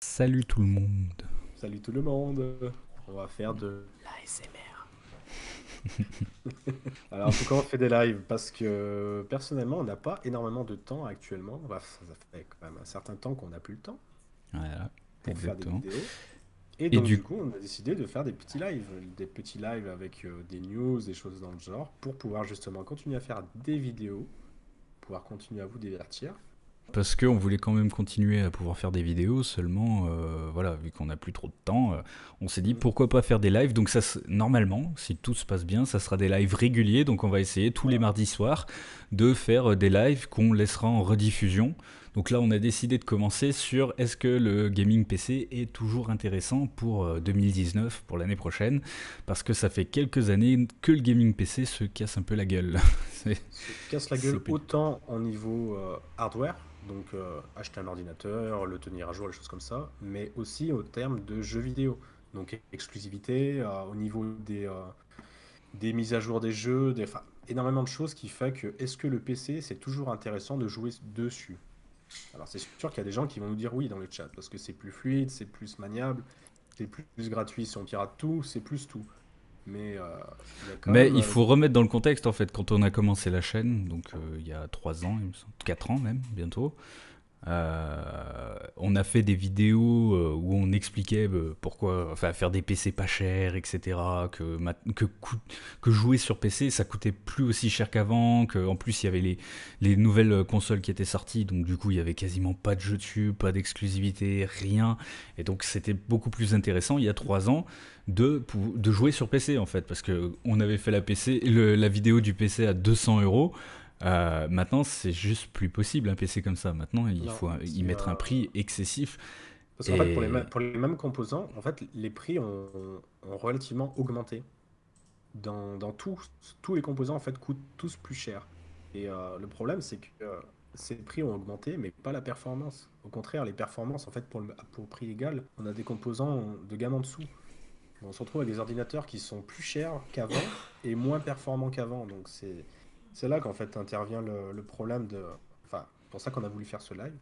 Salut tout le monde. Salut tout le monde, on va faire de l'ASMR. Alors pourquoi on fait des lives? Parce que personnellement on n'a pas énormément de temps actuellement. Ça fait quand même un certain temps qu'on n'a plus le temps Voilà, pour faire des exactement. vidéos. Et Et donc du du coup on a décidé de faire des petits lives avec des news, des choses dans le genre, pour pouvoir justement continuer à faire des vidéos, pouvoir continuer à vous divertir. parce qu'on voulait quand même continuer à pouvoir faire des vidéos, seulement voilà, vu qu'on n'a plus trop de temps, on s'est dit Mm. pourquoi pas faire des lives. Donc ça, normalement, si tout se passe bien, ça sera des lives réguliers. Donc on va essayer tous les Voilà. mardis soirs de faire des lives qu'on laissera en rediffusion. Donc là, on a décidé de commencer sur est-ce que le gaming PC est toujours intéressant pour 2019, pour l'année prochaine, parce que ça fait quelques années que le gaming PC se casse un peu la gueule. c'est Se casse la c'est gueule plus autant en niveau hardware, donc acheter un ordinateur, le tenir à jour, les choses comme ça, mais aussi au terme de jeux vidéo. Donc exclusivité, au niveau des mises à jour des jeux, enfin, énormément de choses qui fait que est-ce que le PC c'est toujours intéressant de jouer dessus? Alors c'est sûr qu'il y a des gens qui vont nous dire oui dans le chat, parce que c'est plus fluide, c'est plus maniable, c'est plus gratuit si on pirate tout, c'est plus tout. Mais il y a quand Mais même il faut remettre dans le contexte en fait quand on a commencé la chaîne, donc il y a 3 ans, il me semble, 4 ans même bientôt. On a fait des vidéos où on expliquait pourquoi, enfin, faire des PC pas chers, etc. Que jouer sur PC, ça coûtait plus aussi cher qu'avant. Que en plus, il y avait les nouvelles consoles qui étaient sorties, donc du coup, il y avait quasiment pas de jeux dessus, pas d'exclusivité, rien. Et donc, c'était beaucoup plus intéressant il y a 3 ans de jouer sur PC en fait, parce que on avait fait la vidéo du PC à 200 euros. Maintenant, c'est juste plus possible un PC comme ça. Maintenant, il non, faut y c'est mettre un prix excessif. parce qu'en fait, Et pour les mêmes composants, en fait, les prix ont relativement augmenté. Dans tous les composants, en fait, coûtent tous plus cher. Et le problème, c'est que ces prix ont augmenté, mais pas la performance. Au contraire, les performances, en fait, pour prix égal, on a des composants de gamme en dessous. On se retrouve avec des ordinateurs qui sont plus chers qu'avant et moins performants qu'avant. Donc c'est là qu'en fait intervient le problème de... Enfin, pour ça qu'on a voulu faire ce live.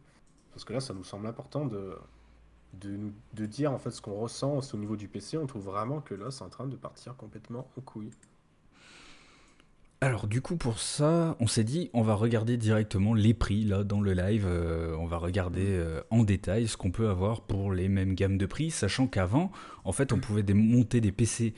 Parce que là, ça nous semble important de dire en fait ce qu'on ressent au niveau du PC. On trouve vraiment que là, c'est en train de partir complètement en couille. alors, du coup, pour ça, on s'est dit, on va regarder directement les prix là dans le live. On va regarder Mm. en détail ce qu'on peut avoir pour les mêmes gammes de prix, sachant qu'avant, en fait, on pouvait monter des PC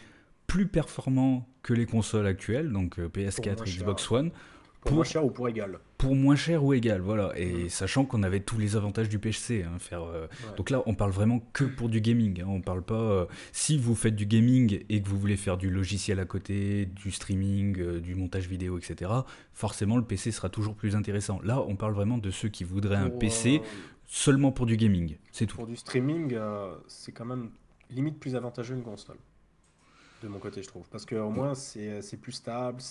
plus performants que les consoles actuelles, donc Pour moins PS4 et cher. Xbox One, Pour moins pour cher ou pour égal. moins cher ou égal, voilà. Mm. Et sachant qu'on avait tous les avantages du PC, hein, Ouais. donc là, on parle vraiment que pour du gaming, hein. On parle pas. Si vous faites du gaming et que vous voulez faire du logiciel à côté, du streaming, du montage vidéo, etc., forcément, le PC sera toujours plus intéressant. Là, on parle vraiment de ceux qui voudraient un Pour, PC seulement pour du gaming. C'est tout. pour du streaming, c'est quand même limite plus avantageux une console. De mon côté, je trouve. Parce que au moins, c'est plus stable,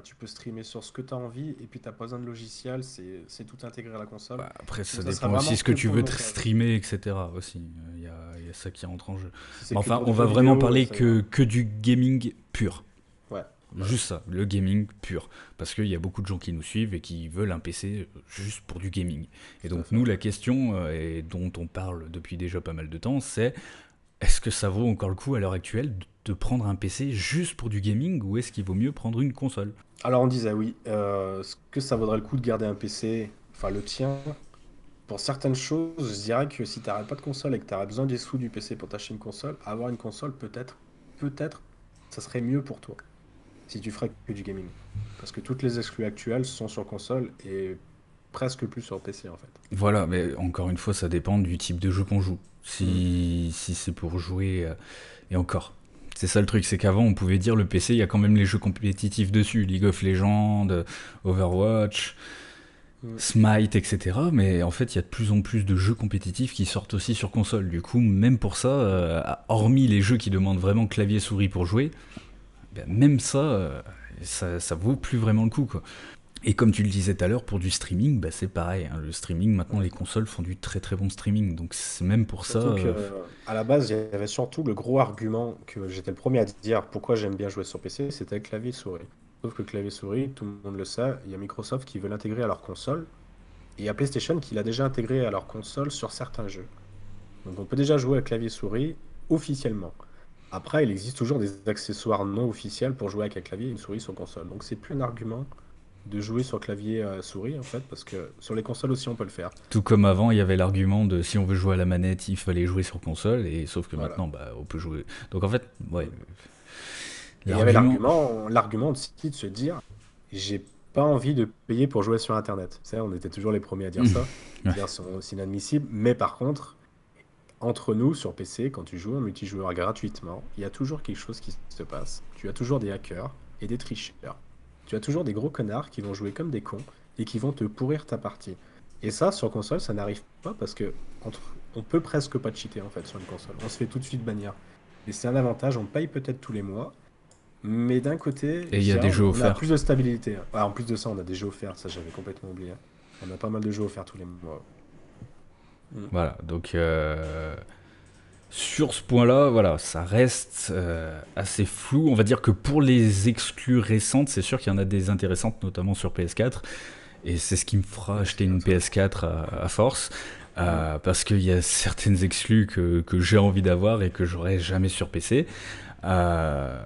tu peux streamer sur ce que tu as envie, et puis t'as pas besoin de logiciel, c'est tout intégré à la console. Bah, après, Donc ça ça sera dépend aussi vraiment ce que que tu pour le veux montage. streamer, etc. aussi. Il y a ça qui rentre en jeu. Si Mais c'est que enfin, pour on du va jeu vraiment vidéo, parler ça ira. que du gaming pur. Ouais, voilà. Juste ça, le gaming pur. Parce qu'il y a beaucoup de gens qui nous suivent et qui veulent un PC juste pour du gaming. Et Tout à donc fait. nous, la question, et dont on parle depuis déjà pas mal de temps, c'est est-ce que ça vaut encore le coup à l'heure actuelle de prendre un PC juste pour du gaming ou est-ce qu'il vaut mieux prendre une console? Alors on disait oui, est-ce que ça vaudrait le coup de garder un PC, enfin le tien? Pour certaines choses, je dirais que si t'aurais pas de console et que t'aurais besoin des sous du PC pour t'acheter une console, avoir une console peut-être, ça serait mieux pour toi. Si tu ferais que du gaming. Parce que toutes les exclus actuelles sont sur console et presque plus sur PC en fait. Voilà, mais encore une fois, ça dépend du type de jeu qu'on joue. Mm. Si c'est pour jouer, et encore. C'est ça le truc, c'est qu'avant on pouvait dire le PC, il y a quand même les jeux compétitifs dessus, League of Legends, Overwatch, Mm. Smite, etc. Mais en fait, il y a de plus en plus de jeux compétitifs qui sortent aussi sur console. Du coup, même pour ça, hormis les jeux qui demandent vraiment clavier-souris pour jouer, ben, même ça, ça vaut plus vraiment le coup, quoi. Et comme tu le disais tout à l'heure, pour du streaming, bah c'est pareil, hein. Le streaming, maintenant, les Ouais. consoles font du très très bon streaming. Donc c'est même pour ça. Surtout que à la base, il y avait surtout le gros argument que j'étais le premier à dire pourquoi j'aime bien jouer sur PC, c'était le clavier souris. Sauf que le clavier souris, tout le monde le sait, il y a Microsoft qui veut l'intégrer à leur console et il y a PlayStation qui l'a déjà intégré à leur console sur certains jeux. Donc on peut déjà jouer à clavier-souris officiellement. Après, il existe toujours des accessoires non officiels pour jouer avec un clavier et une souris sur console. Donc c'est plus un argument de jouer sur clavier souris en fait, parce que sur les consoles aussi on peut le faire. Tout comme avant, il y avait l'argument de si on veut jouer à la manette, il fallait jouer sur console, et sauf que Voilà. maintenant, bah, on peut jouer. Donc en fait, ouais, Mm. Et il y avait l'argument. l'argument aussi de se dire, j'ai pas envie de payer pour jouer sur Internet. Ça, on était toujours les premiers à dire ça, Ouais. dire c'est inadmissible. Mais par contre, entre nous sur PC, quand tu joues en multijoueur gratuitement, il y a toujours quelque chose qui se passe. Tu as toujours des hackers et des tricheurs. Tu as toujours des gros connards qui vont jouer comme des cons et qui vont te pourrir ta partie. Et ça, sur console, ça n'arrive pas parce que entre... on peut presque pas cheater en fait sur une console. On se fait tout de suite bannir. Et c'est un avantage, on paye peut-être tous les mois, mais d'un côté, Et il je y a dirais, des jeux on a offerts. plus de stabilité. Ah, en plus de ça, on a des jeux offerts, ça j'avais complètement oublié. On a pas mal de jeux offerts tous les mois. Mm. Voilà, donc sur ce point-là, voilà, ça reste assez flou. On va dire que pour les exclus récentes, c'est sûr qu'il y en a des intéressantes, notamment sur PS4. Et c'est ce qui me fera acheter une PS4 à force. Mm. Parce qu'il y a certaines exclus que j'ai envie d'avoir et que j'aurai jamais sur PC. Euh,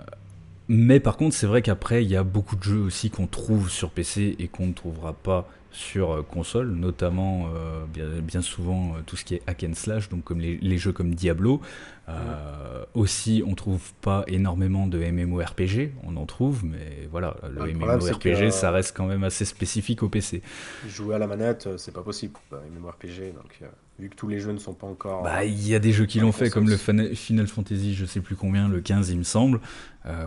mais par contre, c'est vrai qu'après, il y a beaucoup de jeux aussi qu'on trouve sur PC et qu'on ne trouvera pas sur console, notamment bien souvent tout ce qui est hack and slash, donc comme les jeux comme Diablo. Mm. Aussi, on trouve pas énormément de MMORPG, on en trouve, mais voilà, Bah, le le problème, c'est que MMORPG, ça reste quand même assez spécifique au PC. jouer à la manette, c'est pas possible, quoi, MMORPG. Donc, vu que tous les jeux ne sont pas encore Bah, il y a des jeux qui dans les l'ont fait, consoles, comme le Final Fantasy, je sais plus combien, le 15, il me semble.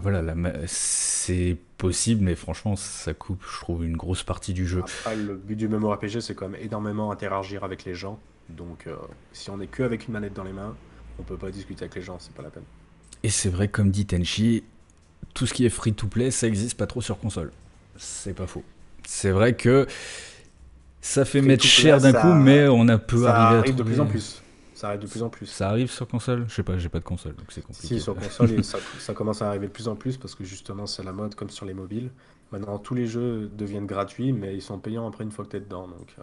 Voilà, c'est possible, mais franchement, ça coupe, je trouve, une grosse partie du jeu. après, le but du MMORPG, c'est quand même énormément interagir avec les gens. Donc, si on est que avec une manette dans les mains, on peut pas discuter avec les gens, c'est pas la peine. Et c'est vrai, comme dit Tenchi, tout ce qui est free-to-play, ça existe pas trop sur console. C'est pas faux. C'est vrai que ça fait Free mettre to cher play, d'un coup, mais on a peu ça arrivé à arrive de plus en trouver. plus. Ça arrive de plus en plus. Ça arrive sur console? Je sais pas, j'ai pas de console, donc c'est Si, compliqué. sur console, et ça commence à arriver de plus en plus parce que justement, c'est la mode comme sur les mobiles. Maintenant, tous les jeux deviennent gratuits, mais ils sont payants après une fois que t'es dedans. Donc,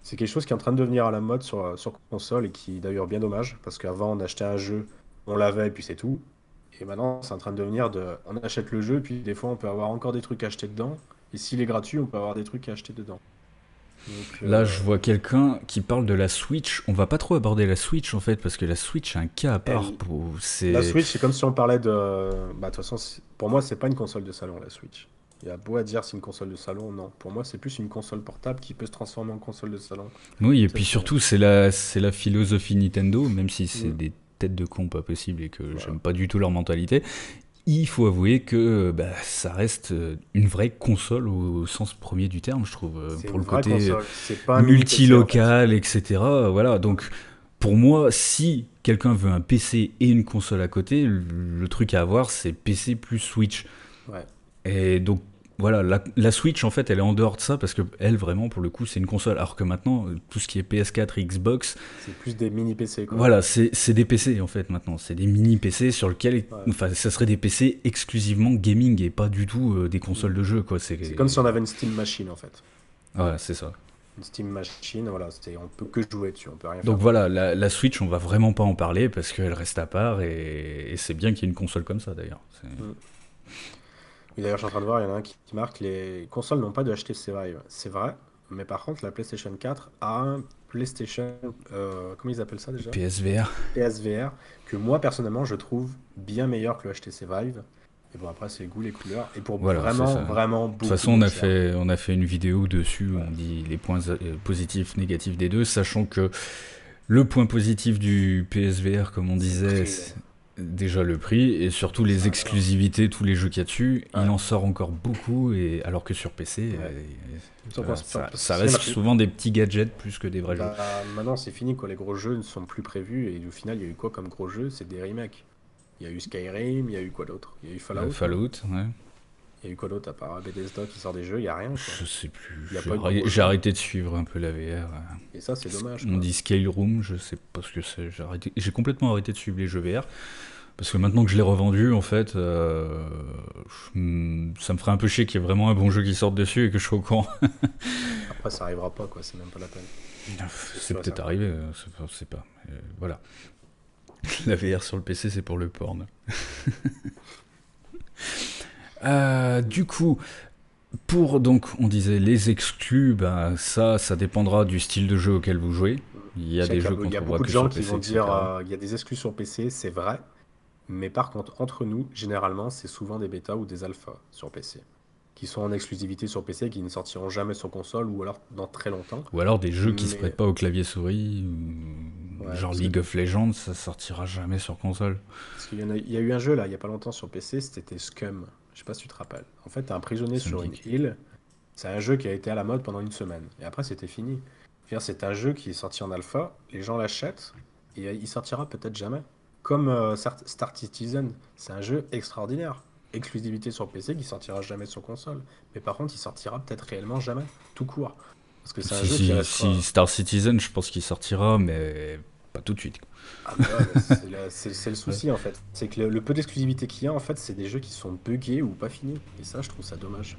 c'est quelque chose qui est en train de devenir à la mode sur console et qui est d'ailleurs bien dommage parce qu'avant, on achetait un jeu, on l'avait et puis c'est tout. Et maintenant, c'est en train de devenir on achète le jeu, puis des fois, on peut avoir encore des trucs à acheter dedans. Et s'il est gratuit, on peut avoir des trucs à acheter dedans. Donc, Là, je vois quelqu'un qui parle de la Switch. On va pas trop aborder la Switch en fait, parce que la Switch est un cas à part. elle- la C'est. Switch, c'est comme si on parlait de. Bah, de toute façon, pour moi, c'est pas une console de salon, la Switch. Il y a beau à dire c'est une console de salon, non. Pour moi, c'est plus une console portable qui peut se transformer en console de salon. Oui, et Ça, puis surtout, c'est la philosophie Nintendo, même si c'est Mm, des têtes de con pas possible et que voilà. j'aime pas du tout leur mentalité. Il faut avouer que bah, ça reste une vraie console au sens premier du terme, je trouve, C'est pour une le vraie côté console. C'est pas un mini PC en fait. multilocal, etc. Voilà, donc pour moi, si quelqu'un veut un PC et une console à côté, le truc à avoir, c'est PC plus Switch. Ouais. Et donc, voilà, la Switch, en fait, elle est en dehors de ça parce que elle, vraiment, pour le coup, c'est une console. Alors que maintenant, tout ce qui est PS4 et Xbox, C'est plus des mini PC quoi. voilà, c'est des PC, en fait, maintenant. C'est des mini PC sur lesquels, Ouais. enfin, ça serait des PC exclusivement gaming et pas du tout des Mm. consoles de jeu, quoi. C'est comme si on avait une Steam Machine en fait. Voilà, c'est ça. Une Steam Machine, voilà, on peut que jouer dessus, on peut rien Donc faire d'autre. voilà, la Switch, on va vraiment pas en parler parce qu'elle reste à part et c'est bien qu'il y ait une console comme ça, d'ailleurs. Mm. Et d'ailleurs, je suis en train de voir, il y en a un qui marque les consoles n'ont pas de HTC Vive. C'est vrai, mais par contre, la PlayStation 4 a un PlayStation, comment ils appellent ça déjà? PSVR. PSVR, que moi personnellement je trouve bien meilleur que le HTC Vive. Et bon, après, c'est les goûts, les couleurs, et pour Voilà, c'est vraiment, ça. vraiment De toute beaucoup façon, moins cher. on a fait une vidéo dessus où Ouais, on dit les points positifs, négatifs des deux, sachant que le point positif du PSVR, comme on c'est le disait, prix. c'est déjà le prix et surtout les Ça, voilà. exclusivités, tous les jeux qu'il y a dessus, il Ouais, en sort encore beaucoup, et alors que sur PC, ouais. voilà, Sur ça il y en reste a plus. souvent des petits gadgets plus que des vrais jeux. Bah, maintenant, c'est fini, quoi. Les gros jeux ne sont plus prévus, et au final, il y a eu quoi comme gros jeux? C'est des remakes. Il y a eu Skyrim, il y a eu quoi d'autre? Il y a eu Fallout, non? Fallout, ouais. Il y a eu quoi d'autre à part Bethesda qui sort des jeux? Il y a rien, quoi. Je sais plus. Il n'y a pas de gros J'ai jeux. arrêté de suivre un peu la VR. Et ça, c'est dommage, On quoi. dit Scale Room, je sais pas ce que c'est. J'ai complètement arrêté de suivre les jeux VR. Parce que maintenant que je l'ai revendu, en fait, ça me ferait un peu chier qu'il y ait vraiment un bon jeu qui sorte dessus et que je sois au courant. Après, ça arrivera pas, quoi, c'est même pas la peine. C'est C'est sûr et peut-être certain. arrivé, c'est pas. Voilà. La VR sur le PC, c'est pour le porn. Du coup, pour donc, on disait les exclus, bah, ça dépendra du style de jeu auquel vous jouez. Mm. Il y Je a sais des qu'il y jeux a, qu'on il y a trouvera beaucoup de que gens sur qui PC, vont dire etc. il y a des exclus sur PC, c'est vrai. Mais par contre, entre nous, généralement, c'est souvent des bêtas ou des alphas sur PC, qui sont en exclusivité sur PC, qui ne sortiront jamais sur console ou alors dans très longtemps. Ou alors des jeux qui se prêtent Mais pas au clavier souris, ouais, genre League of Legends, ça sortira jamais sur console. parce il y a eu un jeu là, il y a pas longtemps sur PC, c'était Scum. Je sais pas si tu te rappelles. En fait, t'es un prisonnier Ça me sur dit une que- île. C'est un jeu qui a été à la mode pendant une semaine. Et après, c'était fini. C'est un jeu qui est sorti en alpha, les gens l'achètent, et il sortira peut-être jamais. Comme Star Citizen, c'est un jeu extraordinaire. Exclusivité sur PC qui sortira jamais sur console. Mais par contre, il sortira peut-être réellement jamais, tout court. Parce que c'est un jeu qui Si restera. Star Citizen, je pense qu'il sortira, mais pas tout de suite. Ah bah ouais, mais c'est le Ouais. souci en fait. C'est que le peu d'exclusivité qu'il y a, en fait, c'est des jeux qui sont buggés ou pas finis. Et ça, je trouve ça dommage.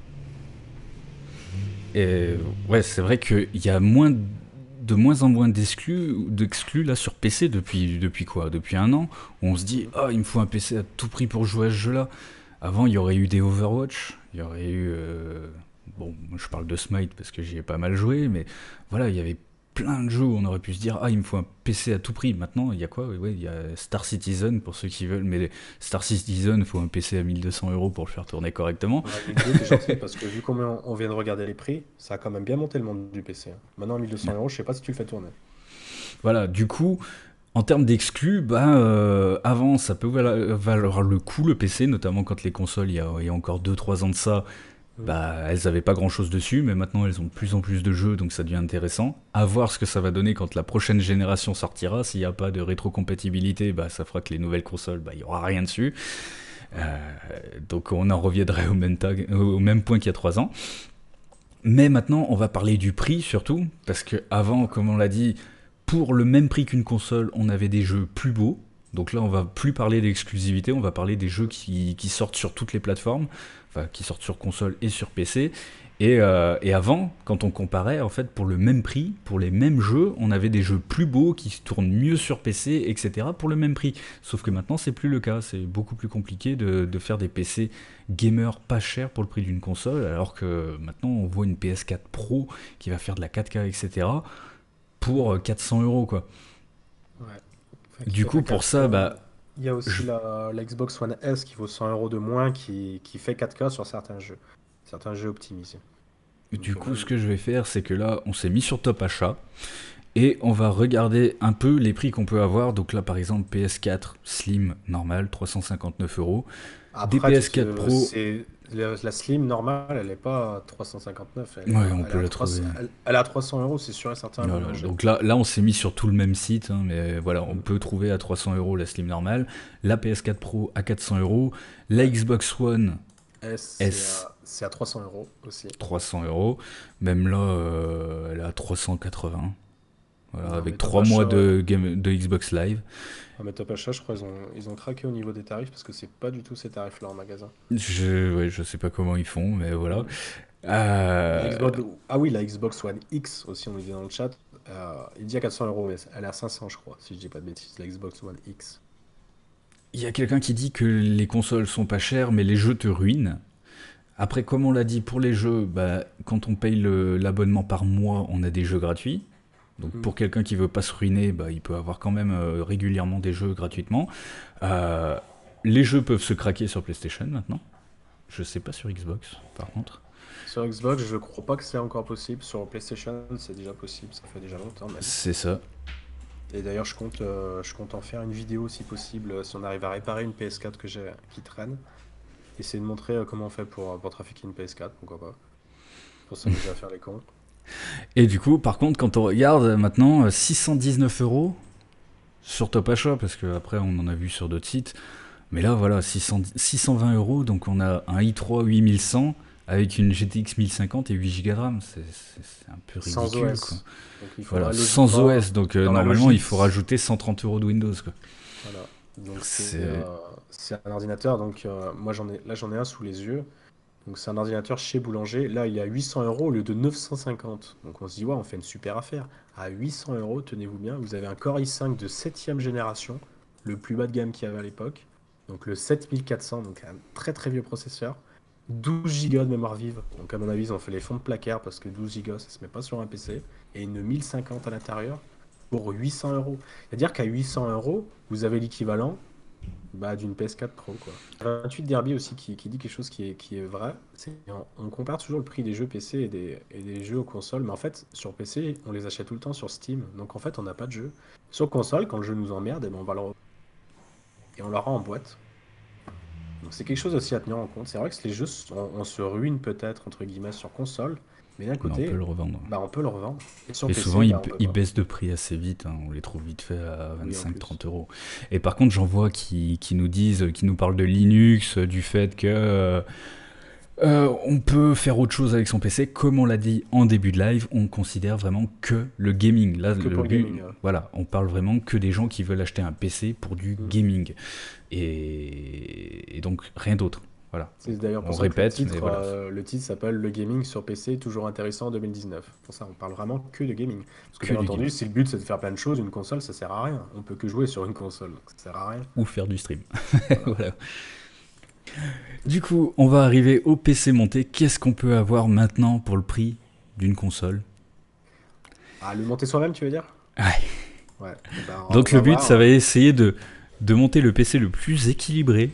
Et ouais, c'est vrai qu'il y a de moins en moins d'exclus là sur PC depuis quoi? Depuis un an, où on se dit, Mhm. ah, il me faut un PC à tout prix pour jouer à ce jeu-là. Avant, il y aurait eu des Overwatch, il y aurait eu. Bon, je parle de Smite parce que j'y ai pas mal joué, mais voilà, il y avait plein de jeux où on aurait pu se dire, ah, il me faut un PC à tout prix. Maintenant, il y a quoi? Ouais, il y a Star Citizen pour ceux qui veulent, mais Star Citizen, il faut un PC à 1 200 € pour le faire tourner correctement. Ouais, 1200, t'es gentil, parce que vu comment on vient de regarder les prix, ça a quand même bien monté le monde du PC, hein. Maintenant, à 1 200 €, je sais pas si tu le fais tourner. Voilà, du coup, en termes d'exclus, bah, avant, ça peut valoir le coup, le PC, notamment quand les consoles, il y a encore 2 3 ans de ça, Mm. bah, elles n'avaient pas grand-chose dessus, mais maintenant, elles ont de plus en plus de jeux, donc ça devient intéressant. À voir ce que ça va donner quand la prochaine génération sortira. S'il n'y a pas de rétrocompatibilité, bah, ça fera que les nouvelles consoles, bah, il n'y aura rien dessus. Ouais. Donc on en reviendrait au même point qu'il y a 3 ans. Mais maintenant, on va parler du prix surtout, parce que avant, comme on l'a dit, pour le même prix qu'une console, on avait des jeux plus beaux. Donc là, on va plus parler d'exclusivité, on va parler des jeux qui sortent sur toutes les plateformes, enfin qui sortent sur console et sur PC. Et avant, quand on comparait, en fait, pour le même prix, pour les mêmes jeux, on avait des jeux plus beaux qui se tournent mieux sur PC, etc. pour le même prix. Sauf que maintenant, c'est plus le cas. C'est beaucoup plus compliqué de faire des PC gamers pas chers pour le prix d'une console, alors que maintenant, on voit une PS4 Pro qui va faire de la 4K, etc. pour 400 € quoi. Ouais. Qui Du fait de la coup, pour 4K. ça, bah, Il y a aussi je- la Xbox One S qui vaut 100 € de moins, qui fait 4K sur certains jeux. Certains jeux optimisés. du Donc coup, ce même. que je vais faire, c'est que là, on s'est mis sur Top Achat. Et on va regarder un peu les prix qu'on peut avoir. Donc là, par exemple, PS4 Slim normal, 359 €. Des Après, PS4 Pro, la Slim normale, elle n'est pas à 359. ouais, on peut la trouver. Elle est à 300 €, c'est sûr et certain, à bon Voilà, marché. donc là, on s'est mis sur tout le même site, hein, mais voilà, on Mm. peut trouver à 300 € la Slim normale, la PS4 Pro à 400 €, la Ouais. Xbox One S, S c'est à 300 € aussi. 300 €, même là, elle est à 380. Voilà, Non, avec mais Top 3 mois Achat, ouais. de Xbox Live. Ah, mais Top Achat, je crois, ils ont craqué au niveau des tarifs parce que c'est pas du tout ces tarifs-là en magasin. Ouais, je sais pas comment ils font, mais voilà. Mm. La Euh, Xbox... Ah oui, la Xbox One X aussi, on le dit dans le chat. Il dit à 400 €, mais elle est à 500, je crois, si je dis pas de bêtises, la Xbox One X. Il y a quelqu'un qui dit que les consoles sont pas chères, mais les jeux te ruinent. Après, comme on l'a dit, pour les jeux, bah, quand on paye l'abonnement par mois, on a des jeux gratuits. Donc Mm. pour quelqu'un qui veut pas se ruiner, bah, il peut avoir quand même régulièrement des jeux gratuitement. Euh, les jeux peuvent se craquer sur PlayStation maintenant. Je sais pas sur Xbox, par contre. Sur Xbox, je crois pas que c'est encore possible. Sur PlayStation, c'est déjà possible, ça fait déjà longtemps même. C'est ça. Et d'ailleurs, je compte en faire une vidéo si possible, si on arrive à réparer une PS4 que j'ai qui traîne. Essayer de montrer comment on fait pour trafiquer une PS4, pourquoi pas. Pour s'amuser à faire les cons. Et du coup, par contre, quand on regarde maintenant, 619 € sur Top Achat, parce qu'après on en a vu sur d'autres sites. Mais là, voilà, 620 €, donc on a un i3 8100 avec une GTX 1050 et 8 Go de RAM. C'est un peu Sans ridicule, quoi. OS. Donc il Voilà, faudra sans logiquement, OS, donc dans la normalement il logique, faut rajouter 130 € de Windows, quoi. voilà. Donc C'est c'est un ordinateur, donc moi j'en ai un sous les yeux. Donc c'est un ordinateur chez Boulanger. Là, il est à 800 euros au lieu de 950. Donc on se dit, ouais, on fait une super affaire. À 800 euros, tenez-vous bien, vous avez un Core i5 de 7e génération, le plus bas de gamme qu'il y avait à l'époque. Donc le 7400, donc un très très vieux processeur. 12 Go de mémoire vive. Donc à mon avis, ils ont fait les fonds de placard parce que 12 Go, ça se met pas sur un PC. Et une 1050 à l'intérieur pour 800 euros. C'est-à-dire qu'à 800 euros, vous avez l'équivalent d'une PS4 Pro, quoi. 28 Derby aussi qui dit quelque chose qui est vrai. On compare toujours le prix des jeux PC et des jeux aux consoles, mais en fait, sur PC, on les achète tout le temps sur Steam. Donc en fait, on n'a pas de jeu. Sur console, quand le jeu nous emmerde, eh ben, on va et on le rend en boîte. Donc c'est quelque chose aussi à tenir en compte. C'est vrai que les jeux, on se ruine peut-être, entre guillemets, sur console, mais d'un mais on peut côté, le revendre. bah, on peut le revendre. Et sur Et souvent, PC, bah, on peut ils pas. baissent de prix assez vite, hein. On les trouve vite fait à Oui, en plus. 25-30 euros. Et par contre, j'en vois qui nous disent, qui nous parlent de Linux, du fait que on peut faire autre chose avec son PC. Comme on l'a dit en début de live, on considère vraiment que le gaming. Là, Que le pour le but, gaming. voilà, on parle vraiment que des gens qui veulent acheter un PC pour du Mm. gaming. Et donc, rien d'autre. Voilà. C'est d'ailleurs On pour ça que le répète, mais titre, voilà. euh, le titre s'appelle Le gaming sur PC, toujours intéressant en 2019. Pour ça, on parle vraiment que de gaming. Parce que Que bien du entendu, gaming. si le but c'est de faire plein de choses, une console, ça sert à rien. On peut que jouer sur une console, donc ça sert à rien. Ou faire du stream. Voilà. Voilà. Du coup, on va arriver au PC monté. Qu'est-ce qu'on peut avoir maintenant pour le prix d'une console? Ah, le monter soi-même, tu veux dire? Ouais. Ouais. Eh ben, on Donc le va but, ça va voir. essayer de monter le PC le plus équilibré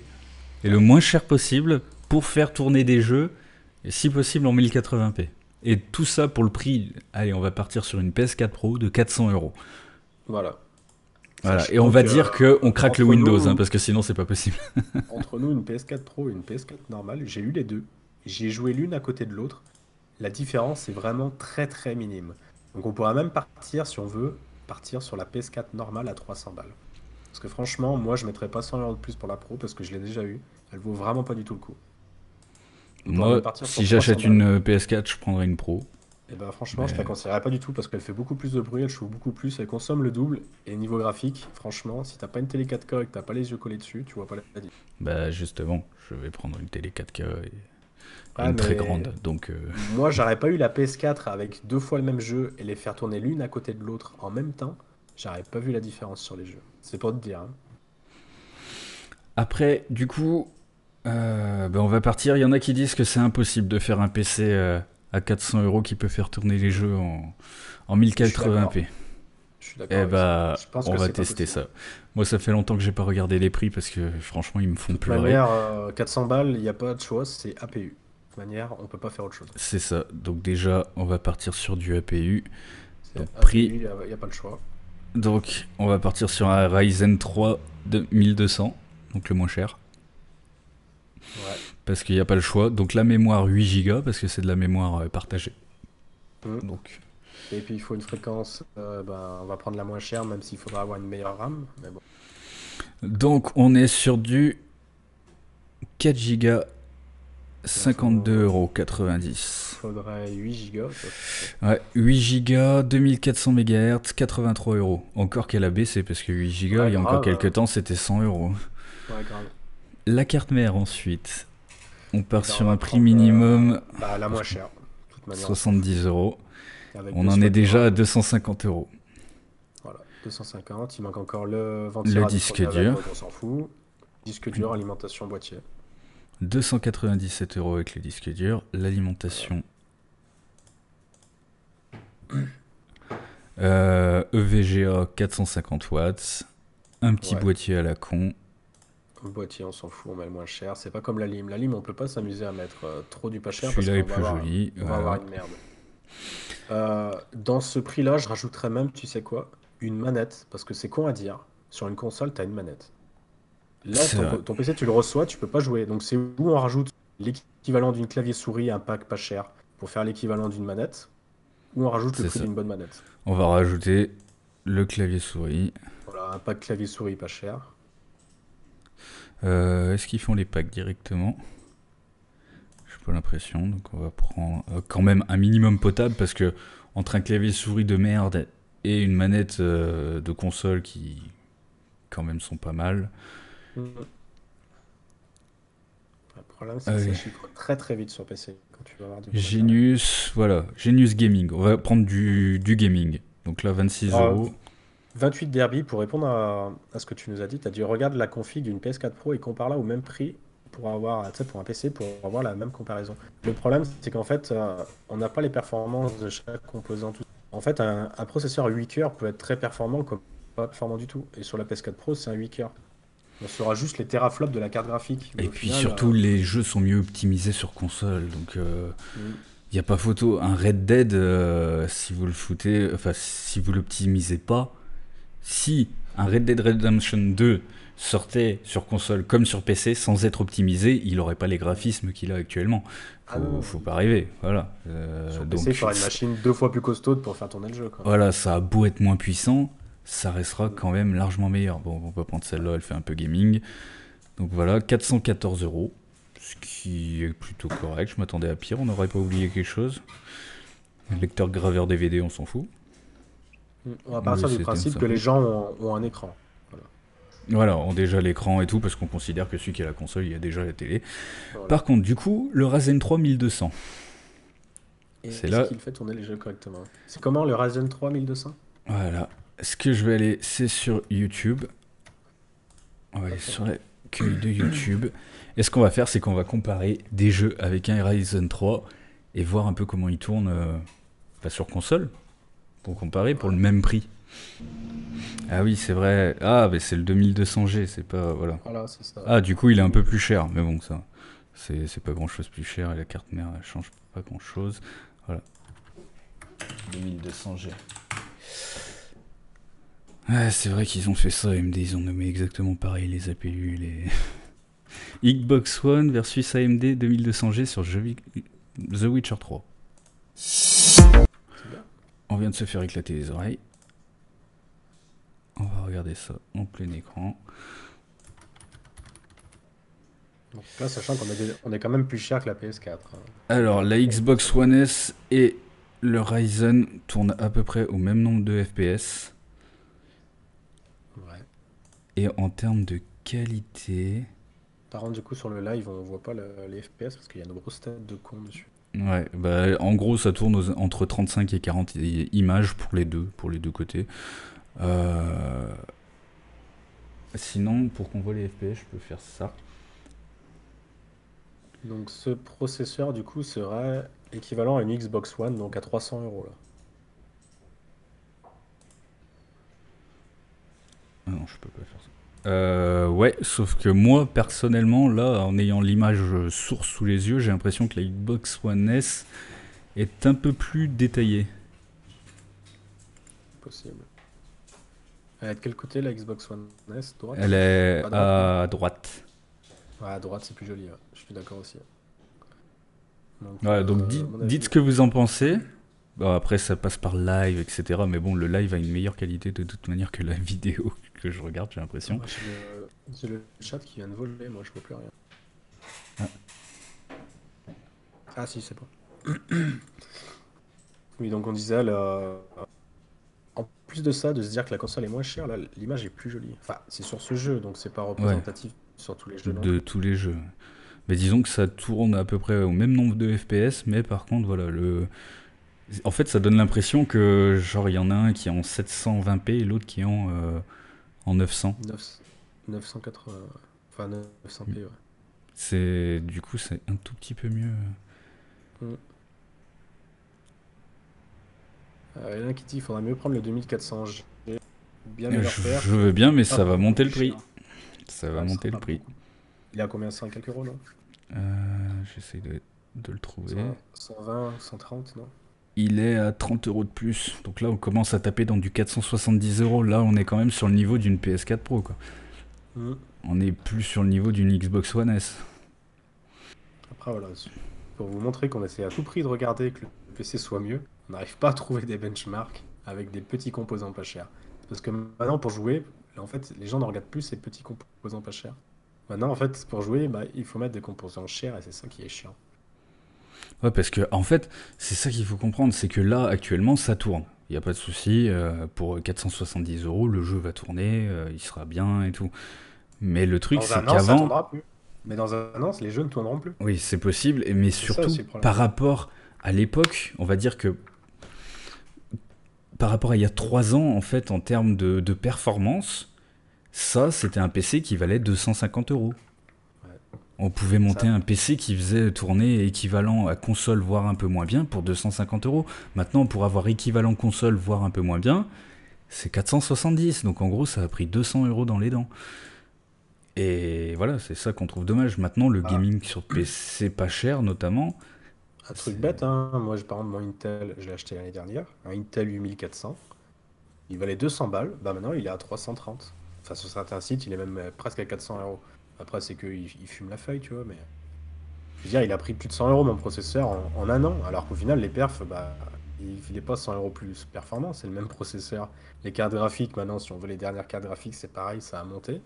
et le Ouais. moins cher possible pour faire tourner des jeux, et si possible en 1080p. Et tout ça pour le prix, allez, on va partir sur une PS4 Pro de 400 euros. Voilà. Voilà, et on Sachant va que dire qu'on craque le entre Windows, hein, nous, parce que sinon c'est pas possible. entre nous, une PS4 Pro et une PS4 normale, j'ai eu les deux. J'ai joué l'une à côté de l'autre. La différence est vraiment très très minime. Donc on pourra même partir, si on veut, partir sur la PS4 normale à 300 balles. Parce que franchement, moi je mettrais pas 100 euros de plus pour la Pro parce que je l'ai déjà eu. Elle vaut vraiment pas du tout le coup. On pourra même Moi, partir si sur 300 j'achète balles. une PS4, je prendrai une Pro. Et ben franchement, je te la Mais conseillerais pas du tout parce qu'elle fait beaucoup plus de bruit, elle chauffe beaucoup plus, elle consomme le double. Et niveau graphique, franchement, si t'as pas une télé 4K et que t'as pas les yeux collés dessus, tu vois pas la différence. bah justement, je vais prendre une télé 4K et Ouais, une très mais grande. Donc moi j'aurais pas eu la PS4 avec deux fois le même jeu et les faire tourner l'une à côté de l'autre en même temps, j'aurais pas vu la différence sur les jeux. C'est pour te dire, hein. après, du coup, on va partir. Il y en a qui disent que c'est impossible de faire un PC à 400 euros qui peut faire tourner les jeux en Je suis d'accord. 1080p. Je suis d'accord Eh avec ça. bah, Je pense on que va c'est pas tester possible. ça. Moi, ça fait longtemps que j'ai pas regardé les prix parce que franchement, ils me De font toute pleurer. manière, 400 balles, il n'y a pas de choix, c'est APU. De toute manière, on peut pas faire autre chose. C'est ça. Donc déjà, on va partir sur du APU. C'est Donc APU, prix. il n'y a pas le choix. Donc, on va partir sur un Ryzen 3 de 1200, donc le moins cher. Ouais. Parce qu'il n'y a pas le choix. Donc la mémoire 8 Go parce que c'est de la mémoire partagée. Mm. Donc Et puis il faut une fréquence, on va prendre la moins chère, même s'il faudra avoir une meilleure RAM. Mais bon, on est sur du 4 Go, il faut, 52,90 €. faudrait 8 Go, ça serait. Ouais, 8 Go, 2400 MHz, 83 euros. Encore qu'elle a baissé parce que 8 Go, Ouais, il y a encore grave. quelques temps, c'était 100 euros. Ouais, grave. La carte mère ensuite. On Et part ben on sur va un prix prendre minimum la moins chère. De toute manière, on s'en fout. 70 euros. Avec On deux en est slots de déjà à RAM. 250 euros. Voilà, 250. Il manque encore le Le ventira du disque fourni avec, dur, donc on s'en fout. Disque dur, alimentation, boîtier. 297 euros avec le disque dur. Voilà. L'alimentation EVGA 450 watts. Un petit Ouais. boîtier à la con. Le boîtier, on s'en fout, on met le moins cher. C'est pas comme la lime. La lime, on peut pas s'amuser à mettre trop du pas cher parce Celui-là est qu'on va plus avoir, joli. on va avoir Voilà. une merde. Dans ce prix-là, je rajouterais même, tu sais quoi, une manette. Parce que c'est con à dire. Sur une console, t'as une manette. Là, C'est vrai. ton PC, tu le reçois, tu peux pas jouer. Donc c'est où on rajoute l'équivalent d'une clavier souris, un pack pas cher, pour faire l'équivalent d'une manette, ou on rajoute le C'est prix ça. d'une bonne manette. On va rajouter le clavier souris. Voilà, un pack clavier souris pas cher. Est-ce qu'ils font les packs directement? J'ai pas l'impression. Donc on va prendre quand même un minimum potable parce que entre un clavier souris de merde et une manette de console qui quand même sont pas mal. Mhm. Le problème, c'est que ça Allez, chiffre très très vite sur PC quand tu vas avoir du bon matériel. Genius, voilà, Genius Gaming. On va prendre du gaming. Donc là, 26 Alors, euros. 28 Derby, pour répondre à ce que tu nous as dit, tu as dit regarde la config d'une PS4 Pro et compare-la au même prix pour avoir, tu sais, pour un PC pour avoir la même comparaison. Le problème, c'est qu'en fait, on n'a pas les performances de chaque composant. En fait, un processeur 8 cœurs peut être très performant comme pas performant du tout. Et sur la PS4 Pro, c'est un 8 cœurs. On saura juste les teraflops de la carte graphique. Mais Et au puis final, surtout, les jeux sont mieux optimisés sur console. Donc, mm, il n'y a pas photo. Un Red Dead, si vous le foutez, enfin, si vous l'optimisez pas, si un Red Dead Redemption 2 sortait sur console comme sur PC sans être optimisé, il n'aurait pas les graphismes qu'il a actuellement. ah non, Faut non. pas rêver, voilà. Sur PC, il Donc faudra une machine 2 fois plus costaude pour faire tourner le jeu, quoi. voilà, ça a beau être moins puissant, ça restera Mm. quand même largement meilleur. Bon, on va prendre celle-là, elle fait un peu gaming. Donc voilà, 414 euros, ce qui est plutôt correct. Je m'attendais à pire, on n'aurait pas oublié quelque chose. Un lecteur graveur DVD, on s'en fout. On va Le partir du SSD, on principe s'en que les fout. gens ont un écran. Voilà. Voilà, on a déjà l'écran et tout, parce qu'on considère que celui qui a la console, il y a déjà la télé. Voilà. Par contre, du coup, le Ryzen 3 1200. Et C'est est-ce là, qu'il fait tourner les jeux correctement? C'est comment le Ryzen 3 1200? voilà. Ce que je vais aller, c'est sur YouTube. On va aller Ok. sur l'accueil de YouTube. Et ce qu'on va faire, c'est qu'on va comparer des jeux avec un Ryzen 3 et voir un peu comment ils tournent pas sur console, pour comparer, pour le Ouais. même prix. Ah oui, c'est vrai. Ah, mais c'est le 2200G, c'est pas... Voilà. Voilà, c'est ça. Ah, du coup, il est un peu plus cher, mais bon, ça, c'est pas grand-chose plus cher, et la carte mère, elle change pas grand-chose. Voilà, 2200G. Ouais, c'est vrai qu'ils ont fait ça, AMD, ils ont nommé exactement pareil les APU, les... Xbox One versus AMD 2200G sur The Witcher 3. C'est bien. On vient de se faire éclater les oreilles. On va regarder ça en plein écran. Donc là, sachant on est quand même plus cher que la PS4, hein. Alors, la On peut Xbox savoir. One S et le Ryzen tournent à peu près au même nombre de FPS. Ouais. Et en termes de qualité... Par contre, du coup, sur le live, on voit pas les FPS parce qu'il y a une grosse tête de con dessus. Ouais, bah, en gros, ça tourne entre 35 et 40 images pour les deux côtés. Euh, Sinon, pour qu'on voit les FPS, je peux faire ça. Donc ce processeur, du coup, serait équivalent à une Xbox One, donc à 300 euros là. Ah non, je peux pas faire ça. Ouais, sauf que moi, personnellement, là, en ayant l'image source sous les yeux, j'ai l'impression que la Xbox One S est un peu plus détaillée. Possible. Elle est de quel côté la Xbox One S? Droite, Elle gauche? est À droite, non? à droite. Ouais, à droite, c'est plus joli, ouais. Je suis d'accord aussi. Donc, Ouais, donc à mon dites avis, ce que vous en pensez. Bon, après, ça passe par live, etc. Mais bon, le live a une meilleure qualité de toute manière que la vidéo que je regarde, j'ai l'impression. moi, j'ai le chat qui vient de voler, moi je vois plus rien. Ah, Ah si, c'est bon. Oui, donc on disait, en plus de ça, de se dire que la console est moins chère, là, l'image est plus jolie. Enfin, c'est sur ce jeu, donc c'est pas ouais, représentatif sur tous les jeux non de plus. tous les jeux. Mais disons que ça tourne à peu près au même nombre de FPS, mais par contre, voilà, en fait, ça donne l'impression que, genre, il y en a un qui est en 720p et l'autre qui est en 900. 9 980, enfin 900p, ouais. Du coup, c'est un tout petit peu mieux. Mm. Il y en a qui dit qu'il faudrait mieux prendre le 2400G, bien meilleur Je perf, veux bien, mais pas ça va beaucoup monter le plus prix. cher. Ça va Ouais, ce monter sera le pas prix. beaucoup. Il est à combien? 100 quelques euros, non? J'essaie de le trouver. 100, 120, 130, non? Il est à 30 euros de plus. Donc là, on commence à taper dans du 470 euros. Là, on est quand même sur le niveau d'une PS4 Pro, quoi. Mm. On est plus sur le niveau d'une Xbox One S. Après, voilà, pour vous montrer qu'on essaie à tout prix de regarder que le PC soit mieux, on n'arrive pas à trouver des benchmarks avec des petits composants pas chers. Parce que maintenant, pour jouer, en fait, les gens ne regardent plus ces petits composants pas chers. Maintenant, en fait, pour jouer, bah, il faut mettre des composants chers et c'est ça qui est chiant. Ouais, parce que, en fait, c'est ça qu'il faut comprendre. C'est que là, actuellement, ça tourne. Il n'y a pas de souci, pour 470 euros, le jeu va tourner, il sera bien et tout. Mais le truc, Dans c'est un an, ça qu'avant, tournera plus. Mais dans un an, les jeux ne tourneront plus. oui, c'est possible, mais C'est ça surtout aussi le problème. par rapport à l'époque, on va dire que par rapport à il y a 3 ans, en fait, en termes de performance, ça, c'était un PC qui valait 250 euros. Ouais. On pouvait monter Ça, un PC qui faisait tourner équivalent à console, voire un peu moins bien, pour 250 euros. Maintenant, pour avoir équivalent console, voire un peu moins bien, c'est 470. Donc en gros, ça a pris 200 euros dans les dents. Et voilà, c'est ça qu'on trouve dommage. Maintenant, le ah, gaming sur PC pas cher, notamment, un truc c'est... bête, hein. Moi, par exemple, mon Intel, je l'ai acheté l'année dernière. Un Intel 8400. Il valait 200 balles. Bah maintenant, il est à 330. Enfin, sur certains sites, il est même presque à 400 euros. Après, c'est qu'il fume la feuille, tu vois. Mais je veux dire, il a pris plus de 100 euros mon processeur en un an. Alors qu'au final, les perfs, bah, il n'est pas 100 euros plus performant. C'est le même processeur. Les cartes graphiques, maintenant, si on veut les dernières cartes graphiques, c'est pareil, ça a monté.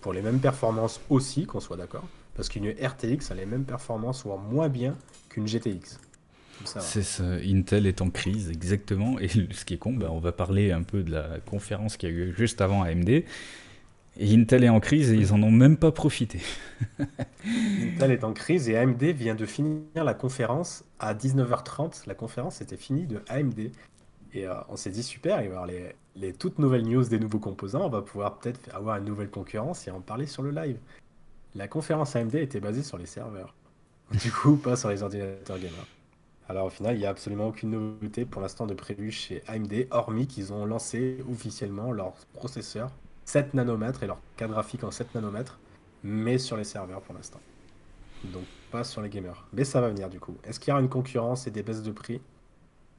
Pour les mêmes performances aussi, qu'on soit d'accord. Parce qu'une RTX a les mêmes performances, voire moins bien qu'une GTX. Comme ça, va. C'est ça, Intel est en crise, exactement. Et ce qui est con, bah, on va parler un peu de la conférence qu'il y a eu juste avant AMD. Et Intel est en crise et ils en ont même pas profité. Intel est en crise et AMD vient de finir la conférence à 19h30. La conférence était finie de AMD. Et on s'est dit super, il va y avoir les toutes nouvelles news des nouveaux composants. On va pouvoir peut-être avoir une nouvelle concurrence et en parler sur le live. La conférence AMD était basée sur les serveurs. Du coup, pas sur les ordinateurs gamers. Alors au final, il n'y a absolument aucune nouveauté pour l'instant de prévu chez AMD, hormis qu'ils ont lancé officiellement leur processeur 7 nanomètres et leur carte graphique en 7 nanomètres, mais sur les serveurs pour l'instant. Donc pas sur les gamers. Mais ça va venir du coup. Est-ce qu'il y aura une concurrence et des baisses de prix?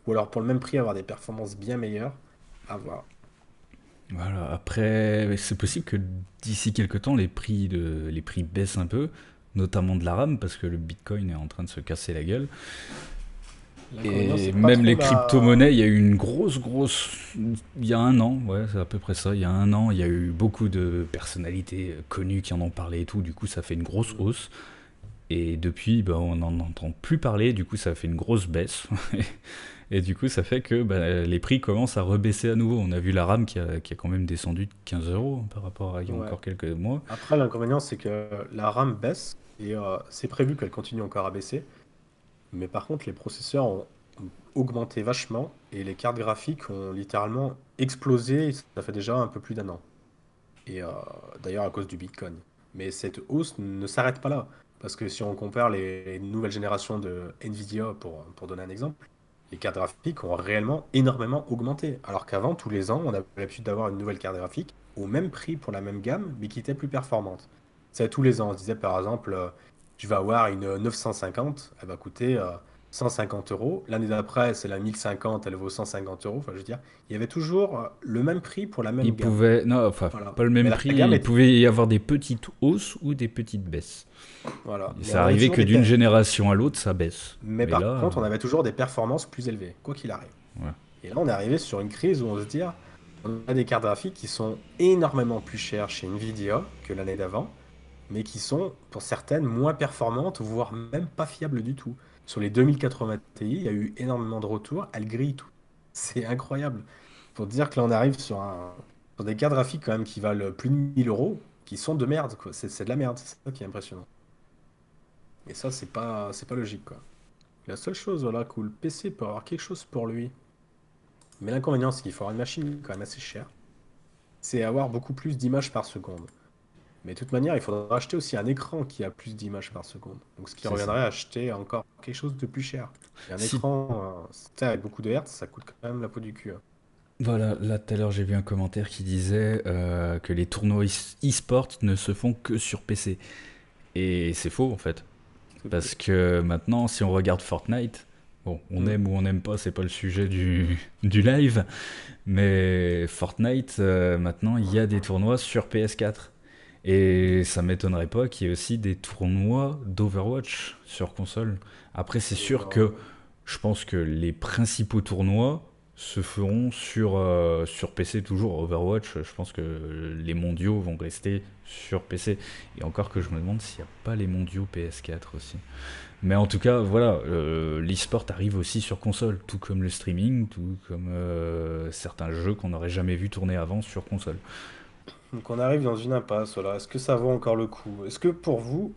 Ou alors pour le même prix avoir des performances bien meilleures? À voir. Voilà, après, c'est possible que d'ici quelques temps, les prix baissent un peu, notamment de la RAM, parce que le Bitcoin est en train de se casser la gueule. L'inconvénient, Et c'est pas même trop les la... crypto-monnaies, il y a eu une grosse. Il y a un an, ouais, c'est à peu près ça. Il y a un an, il y a eu beaucoup de personnalités connues qui en ont parlé et tout. Du coup, ça fait une grosse hausse. Et depuis, bah, on n'en entend plus parler. Du coup, ça fait une grosse baisse. Et du coup, ça fait que bah, les prix commencent à rebaisser à nouveau. On a vu la RAM qui a quand même descendu de 15 euros par rapport à il y a Ouais. encore quelques mois. Après, l'inconvénient, c'est que la RAM baisse et c'est prévu qu'elle continue encore à baisser. Mais par contre, les processeurs ont augmenté vachement et les cartes graphiques ont littéralement explosé. Ça fait déjà un peu plus d'un an. Et d'ailleurs à cause du Bitcoin. Mais cette hausse ne s'arrête pas là. Parce que si on compare les nouvelles générations de Nvidia, pour donner un exemple, les cartes graphiques ont réellement énormément augmenté. Alors qu'avant, tous les ans, on avait l'habitude d'avoir une nouvelle carte graphique au même prix pour la même gamme, mais qui était plus performante. C'est tous les ans. On se disait par exemple, je vais avoir une 950, elle va coûter 150 euros. L'année d'après, c'est la 1050, elle vaut 150 euros. Enfin, je veux dire, il y avait toujours le même prix pour la même Il gamme. pouvait, non, enfin, Voilà. pas le Mais même la prix, gamme il était. pouvait y avoir des petites hausses ou des petites baisses. Voilà. Et Mais ça on avait arrivait toujours que des d'une génération à l'autre, ça baisse. Mais Mais par là, contre, on avait toujours des performances plus élevées, quoi qu'il arrive. ouais. Et là, on est arrivé sur une crise où on se dit, ah, on a des cartes graphiques qui sont énormément plus chères chez Nvidia que l'année d'avant, mais qui sont, pour certaines, moins performantes, voire même pas fiables du tout. Sur les 2080 Ti, il y a eu énormément de retours, elles grillent tout. C'est incroyable. Pour dire que là, on arrive sur des cartes graphiques quand même qui valent plus de 1000 euros, qui sont de merde, quoi. C'est de la merde, c'est ça qui est impressionnant. Et ça, c'est pas logique, quoi. La seule chose, voilà, que le PC peut avoir quelque chose pour lui, mais l'inconvénient, c'est qu'il faut avoir une machine quand même assez chère, c'est avoir beaucoup plus d'images par seconde. Mais de toute manière, il faudra acheter aussi un écran qui a plus d'images par seconde. Donc ce qui C'est ça. reviendrait à acheter encore quelque chose de plus cher. Et un Si, écran, tu sais, avec beaucoup de hertz, ça coûte quand même la peau du cul, hein. voilà, là tout à l'heure j'ai vu un commentaire qui disait que les tournois e-sport ne se font que sur PC. Et c'est faux en fait. Tout à Parce fait. que maintenant, si on regarde Fortnite, bon, on Mm. aime ou on n'aime pas, c'est pas le sujet du live, mais Fortnite, maintenant, il y a des tournois sur PS4. Et ça m'étonnerait pas qu'il y ait aussi des tournois d'Overwatch sur console. Après, c'est Et sûr que je pense que les principaux tournois se feront sur PC toujours. Overwatch, je pense que les mondiaux vont rester sur PC. Et encore que je me demande s'il n'y a pas les mondiaux PS4 aussi. Mais en tout cas, voilà, l'e-sport arrive aussi sur console, tout comme le streaming, tout comme certains jeux qu'on n'aurait jamais vu tourner avant sur console. Donc on arrive dans une impasse, voilà. Est-ce que ça vaut encore le coup? Est-ce que pour vous,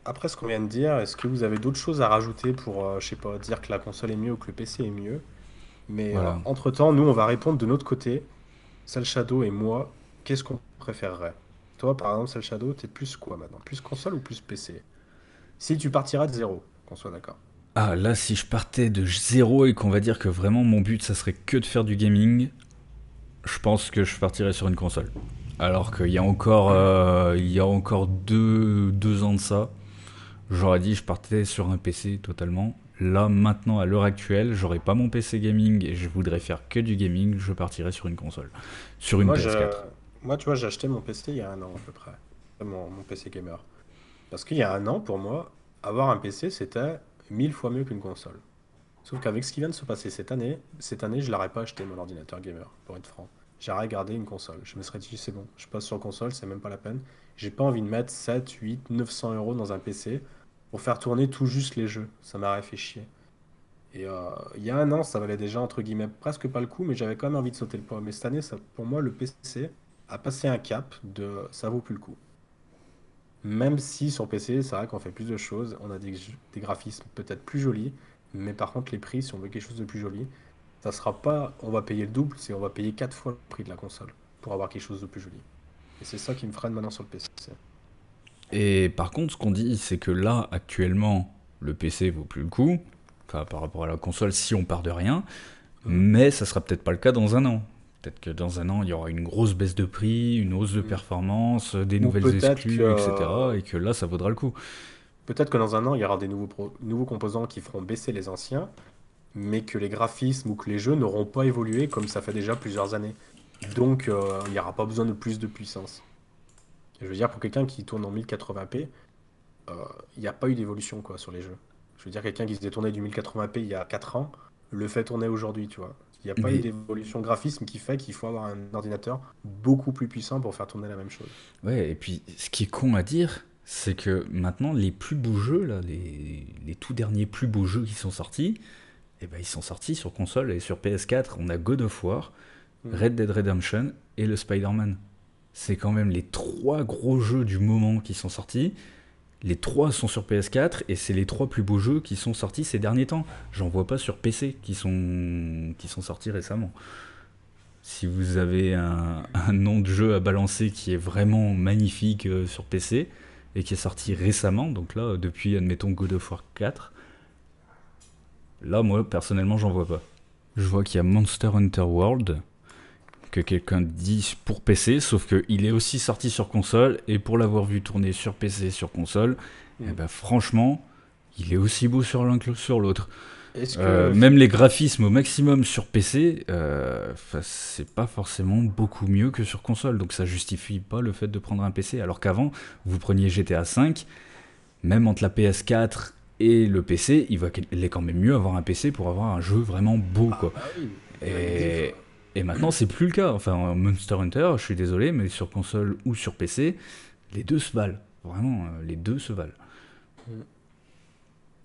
après ce qu'on vient de dire, est-ce que vous avez d'autres choses à rajouter pour, je sais pas, dire que la console est mieux ou que le PC est mieux? Mais Voilà. entre-temps, nous, on va répondre de notre côté. Cell Shadow et moi, qu'est-ce qu'on préférerait? Toi, par exemple, Cell Shadow, t'es plus quoi maintenant? Plus console ou plus PC? Si tu partiras de zéro, qu'on soit d'accord. Ah, là, si je partais de zéro et qu'on va dire que vraiment mon but, ça serait que de faire du gaming, je pense que je partirais sur une console. Alors qu'il y a encore deux ans de ça, j'aurais dit je partais sur un PC totalement. Là, maintenant, à l'heure actuelle, j'aurais pas mon PC gaming et je voudrais faire que du gaming, je partirais sur une console. Sur une Moi, PS4. moi, tu vois, j'ai acheté mon PC il y a un an à peu près. Mon PC gamer. Parce qu'il y a un an, pour moi, avoir un PC, c'était 1000 fois mieux qu'une console. Sauf qu'avec ce qui vient de se passer cette année, je l'aurais pas acheté mon ordinateur gamer, pour être franc. J'aurais gardé une console. Je me serais dit, c'est bon, je passe sur console, c'est même pas la peine. J'ai pas envie de mettre 7, 8, 900 euros dans un PC pour faire tourner tout juste les jeux. Ça m'aurait fait chier. Et il y a un an, ça valait déjà, entre guillemets, presque pas le coup, mais j'avais quand même envie de sauter le pas. Mais cette année, ça, pour moi, le PC a passé un cap de ça vaut plus le coup. Même si sur PC, c'est vrai qu'on fait plus de choses, on a des graphismes peut-être plus jolis, mais par contre, les prix, si on veut quelque chose de plus joli, ça sera pas, on va payer le double, c'est on va payer 4 fois le prix de la console pour avoir quelque chose de plus joli. Et c'est ça qui me freine maintenant sur le PC. Et par contre, ce qu'on dit, c'est que là, actuellement, le PC vaut plus le coup, enfin, par rapport à la console, si on part de rien, Mhm. mais ça sera peut-être pas le cas dans un an. Peut-être que dans un an, il y aura une grosse baisse de prix, une hausse de Mhm. performance, des Ou nouvelles exclus, etc. Et que là, ça vaudra le coup. peut-être que dans un an, il y aura des nouveaux composants qui feront baisser les anciens, mais que les graphismes ou que les jeux n'auront pas évolué comme ça fait déjà plusieurs années. Donc, il n'y aura pas besoin de plus de puissance. Je veux dire, pour quelqu'un qui tourne en 1080p, il n'y a pas eu d'évolution quoi sur les jeux. Je veux dire, quelqu'un qui se détournait du 1080p il y a 4 ans le fait tourner aujourd'hui, tu vois. Il n'y a pas eu Mais d'évolution graphisme qui fait qu'il faut avoir un ordinateur beaucoup plus puissant pour faire tourner la même chose. ouais, et puis ce qui est con à dire, c'est que maintenant, les plus beaux jeux, là, les tout derniers plus beaux jeux qui sont sortis, eh ben, ils sont sortis sur console et sur PS4. On a God of War, Mhm. Red Dead Redemption et le Spider-Man. C'est quand même les trois gros jeux du moment qui sont sortis. Les trois sont sur PS4 et c'est les trois plus beaux jeux qui sont sortis ces derniers temps. J'en vois pas sur PC qui sont sortis récemment. Si vous avez un nom de jeu à balancer qui est vraiment magnifique sur PC et qui est sorti récemment, donc là, depuis, admettons, God of War 4, là, moi, personnellement, j'en vois pas. Je vois qu'il y a Monster Hunter World, que quelqu'un dit pour PC, sauf qu'il est aussi sorti sur console, et pour l'avoir vu tourner sur PC et sur console, eh Mhm. ben franchement, il est aussi beau sur l'un que sur l'autre. Est-ce que Même les graphismes au maximum sur PC, c'est pas forcément beaucoup mieux que sur console, donc ça justifie pas le fait de prendre un PC. Alors qu'avant, vous preniez GTA V, même entre la PS4 et le PC, il est quand même mieux avoir un PC pour avoir un jeu vraiment beau, ah quoi. bah oui, et la diff, Et, et maintenant, c'est plus le cas. Enfin, Monster Hunter, je suis désolé, mais sur console ou sur PC, les deux se valent. Vraiment, les deux se valent. Mhm.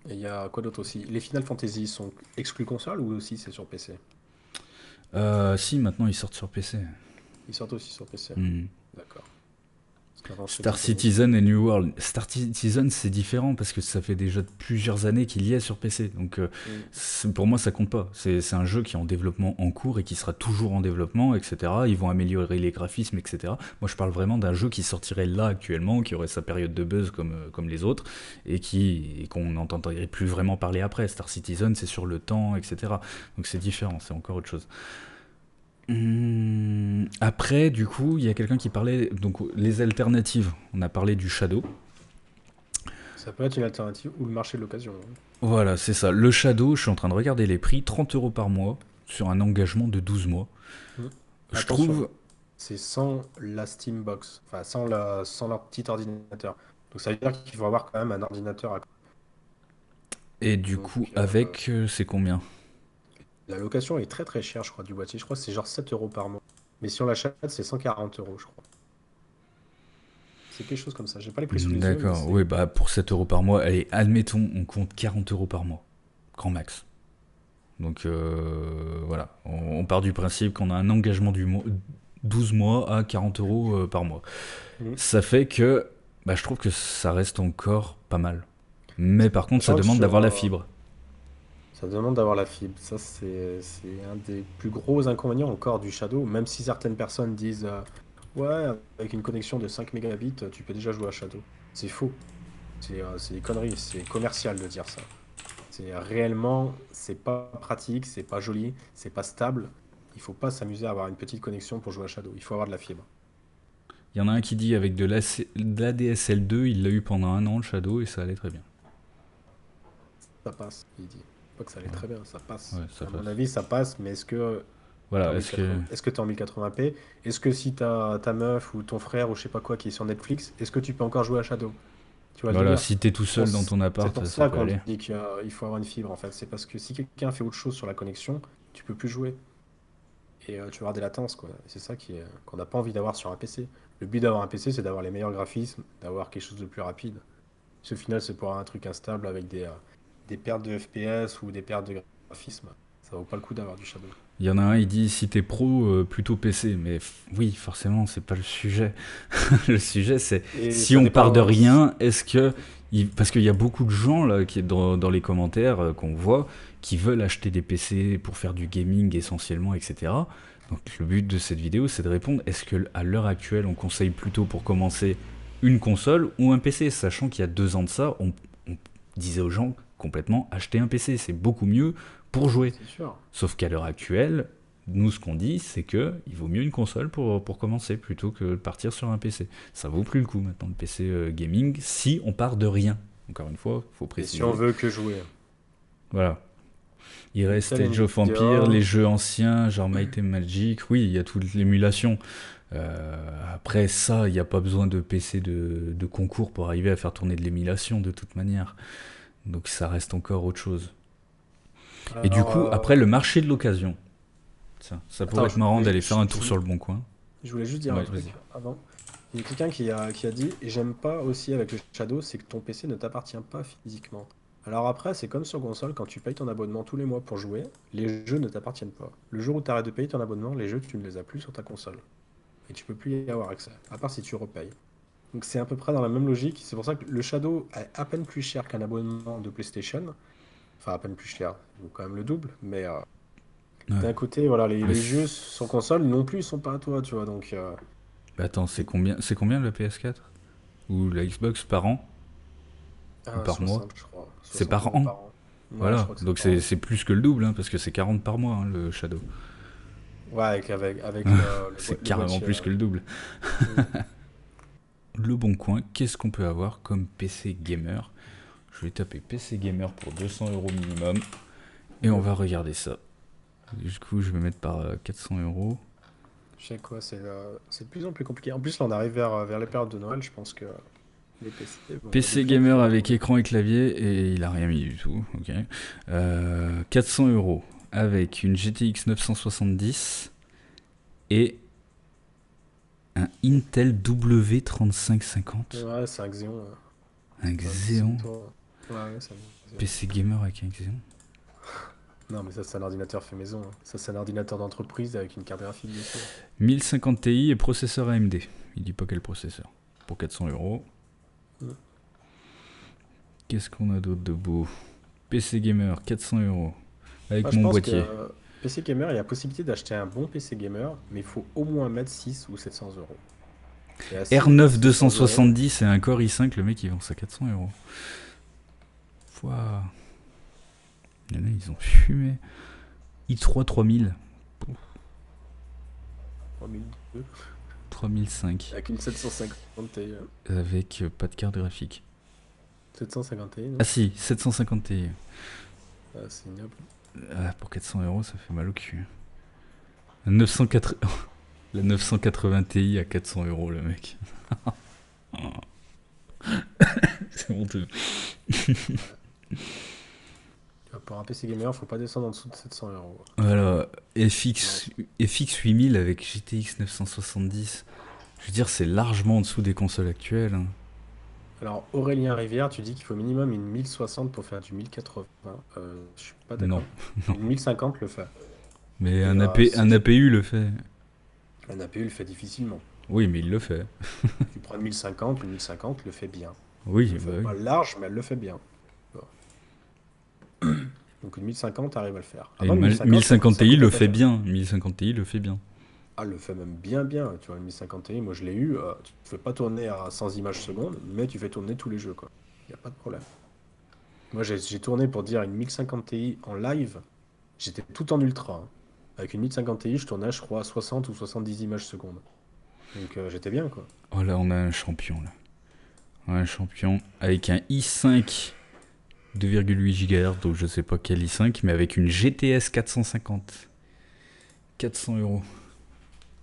Et il y a quoi d'autre aussi? Les Final Fantasy sont exclus console ou aussi c'est sur PC? Si, maintenant ils sortent sur PC. Ils sortent aussi sur PC. Hmm. D'accord. Parce qu'avant c'était Star Sony. Citizen et New World. Star Citizen, c'est différent parce que ça fait déjà plusieurs années qu'il y est sur PC. Donc, Mhm. pour moi, ça compte pas. C'est un jeu qui est en développement en cours et qui sera toujours en développement, etc. Ils vont améliorer les graphismes, etc. Moi, je parle vraiment d'un jeu qui sortirait là actuellement, qui aurait sa période de buzz comme les autres et qu'on n'entendrait plus vraiment parler après. Star Citizen, c'est sur le temps, etc. Donc, c'est différent, c'est encore autre chose. Après, du coup, il y a quelqu'un qui parlait donc les alternatives. On a parlé du Shadow. Ça peut être une alternative ou le marché de l'occasion, hein. Voilà, c'est ça. Le Shadow, je suis en train de regarder les prix, 30 euros par mois sur un engagement de 12 mois. Mhm. Je Attention, trouve. c'est sans la Steambox, enfin sans leur petit ordinateur. Donc ça veut dire qu'il faut avoir quand même un ordinateur à côté. Et du Donc coup, avec, c'est combien? La location est très très chère, je crois, du boîtier. Je crois que c'est genre 7 euros par mois. Mais si on l'achète, c'est 140 euros, je crois. C'est quelque chose comme ça. J'ai pas les prix sous les yeux, mais D'accord, c'est. oui, bah pour 7 euros par mois, allez, admettons, on compte 40 euros par mois, grand max. Donc voilà, on part du principe qu'on a un engagement 12 mois à 40 euros par mois. Mhm. Ça fait que bah, je trouve que ça reste encore pas mal. Mais par contre, ça Sachant que demande sur, d'avoir la fibre. ça demande d'avoir la fibre. Ça, c'est un des plus gros inconvénients encore du Shadow. Même si certaines personnes disent ouais, avec une connexion de 5 mégabits, tu peux déjà jouer à Shadow. C'est faux. C'est des conneries. C'est commercial de dire ça. C'est réellement, c'est pas pratique, c'est pas joli, c'est pas stable. Il faut pas s'amuser à avoir une petite connexion pour jouer à Shadow. Il faut avoir de la fibre. Il y en a un qui dit avec de l'ADSL2, il l'a eu pendant un an le Shadow et ça allait très bien. Ça passe, il dit. Pas que ça allait Ouais, très bien, ça passe. ouais, ça À mon passe. avis, ça passe, mais est-ce que t'es en Voilà, est-ce que 1080, est-ce que t'es en 1080p? Est-ce que si t'as ta meuf ou ton frère ou je sais pas quoi qui est sur Netflix, est-ce que tu peux encore jouer à Shadow? Tu vois le voilà, délire? si t'es tout C'est pour, seul dans ton c'est pour appart, ça ça peut qu'on aller. dit qu'il faut avoir une fibre en fait. C'est parce que si quelqu'un fait autre chose sur la connexion, tu peux plus jouer. Et tu vas avoir des latences quoi. Et c'est ça qu'on n'a pas envie d'avoir sur un PC. Le but d'avoir un PC, c'est d'avoir les meilleurs graphismes, d'avoir quelque chose de plus rapide. Si au final, c'est pour avoir un truc instable avec des pertes de FPS ou des pertes de graphisme, ça vaut pas le coup d'avoir du Shadow. Il y en a un, il dit si t'es pro, plutôt PC. Mais oui, forcément, c'est pas le sujet. Le sujet, c'est Et si ça on part de dépend. rien, est-ce que. Parce qu'il y a beaucoup de gens là, qui est dans les commentaires qu'on voit qui veulent acheter des PC pour faire du gaming essentiellement, etc. Donc le but de cette vidéo, c'est de répondre est-ce que à l'heure actuelle, on conseille plutôt pour commencer une console ou un PC, sachant qu'il y a 2 ans de ça, on disait aux gens complètement acheter un PC, c'est beaucoup mieux pour jouer. C'est sûr. Sauf qu'à l'heure actuelle, nous, ce qu'on dit, c'est que il vaut mieux une console pour commencer plutôt que de partir sur un PC. Ça vaut plus le coup maintenant, le PC gaming, si on part de rien. Encore une fois, il faut Et si on préciser. veut que jouer. Voilà. Il reste Intel Age of Empire, Nvidia. les jeux anciens, genre Might and Magic. Oui, il y a toute l'émulation. Après ça, il n'y a pas besoin de PC de concours pour arriver à faire tourner de l'émulation de toute manière. Donc ça reste encore autre chose. Et du Alors, coup, après, le marché de l'occasion. Tiens, ça pourrait attends, être marrant d'aller faire un je tour voulais, sur le bon coin. je voulais juste dire un Ouais, truc vas-y. avant. Il y a quelqu'un qui a dit, et j'aime pas aussi avec le Shadow, c'est que ton PC ne t'appartient pas physiquement. Alors après, c'est comme sur console, quand tu payes ton abonnement tous les mois pour jouer, les jeux ne t'appartiennent pas. Le jour où tu arrêtes de payer ton abonnement, les jeux, tu ne les as plus sur ta console. Et tu peux plus y avoir accès, à part si tu repayes. Donc c'est à peu près dans la même logique. C'est pour ça que le Shadow est à peine plus cher qu'un abonnement de PlayStation. Enfin, à peine plus cher, donc quand même le double. Mais Ouais. d'un côté, voilà, Mais les jeux sur console non plus ils sont pas à toi, tu vois. Donc attends, c'est combien le PS4 ou la Xbox par an ou par mois? 60, je crois. C'est 60 par euros an. par an. Ouais, je Voilà, crois que c'est donc par an. c'est plus que le double, hein, parce que c'est 40 par mois, hein, le Shadow. Ouais, avec C'est le carrément boîtier. plus que le double. Mm. Le bon coin, qu'est-ce qu'on peut avoir comme PC gamer? Je vais taper PC gamer pour 200 euros minimum et on Mm. va regarder ça. Du coup, je vais mettre par 400 euros. Je sais quoi, c'est de plus en plus compliqué. En plus, là, on arrive vers les périodes de Noël. Je pense que les PC vont de PC plus en gamer plus avec augmenter. écran et clavier et il a rien mis du tout. Ok. 400 euros avec une GTX 970 et un Intel W3550. Ouais, c'est un Xeon. Un C'est un PC Xeon. toi. Ouais, ouais, c'est un Xeon. PC gamer avec un Xeon. Non, mais ça, c'est un ordinateur fait maison, hein. Ça, c'est un ordinateur d'entreprise avec une carte graphique dessus. 1050 Ti et processeur AMD. Il dit pas quel processeur. Pour 400 euros. Mm. Qu'est-ce qu'on a d'autre de beau? PC gamer 400 euros avec Moi, je mon pense que boîtier. PC Gamer, il y a possibilité d'acheter un bon PC Gamer, mais il faut au moins mettre 6 ou 700 euros. Et à 6 ou R9 700 euros, 270 et un Core i5, le mec il vend ça 400 euros. Pouah. Il y en a, ils ont fumé. i3 3000. 3002, 3005. avec une 750 Ti. Avec pas de carte graphique. 750 Ti, Ah non? si, 750 Ti. Ah, c'est ignoble. Ah, pour 400 euros, ça fait mal au cul. 904... La 980 Ti à 400 euros, le mec. C'est honteux. Tu vas pas un PC gamer, faut pas descendre en dessous de 700 €. Voilà, Non. FX 8000 avec GTX 970. Je veux dire, c'est largement en dessous des consoles actuelles, hein. Alors, Aurélien Rivière, tu dis qu'il faut minimum une 1060 pour faire du 1080. Je suis pas Non, d'accord. non. Une 1050 le fait. Mais Et si un tu... APU le fait. un APU le fait difficilement. Oui, mais il le fait. Tu prends une 1050 le fait bien. Elle Oui, le bah fait oui. pas large, mais elle le fait bien. Donc une 1050 arrive à le faire. Et Avant une une 1050, 1050 ça Ti coûtait le pas fait cher. bien. 1050 Ti le fait bien. Ah, elle le fait même bien bien. Tu vois, une 1050 Ti, moi je l'ai eu. Tu ne fais pas tourner à 100 images secondes, mais tu fais tourner tous les jeux, quoi. Il n'y a pas de problème. Moi j'ai tourné pour dire une 1050 Ti en live. J'étais tout en ultra, hein. Avec une 1050 Ti, je tournais, je crois, à 60 ou 70 images secondes. Donc j'étais bien, quoi. Oh là, on a un champion là. On a un champion avec un i5 2,8 GHz, donc je sais pas quel i5, mais avec une GTS 450. 400 €.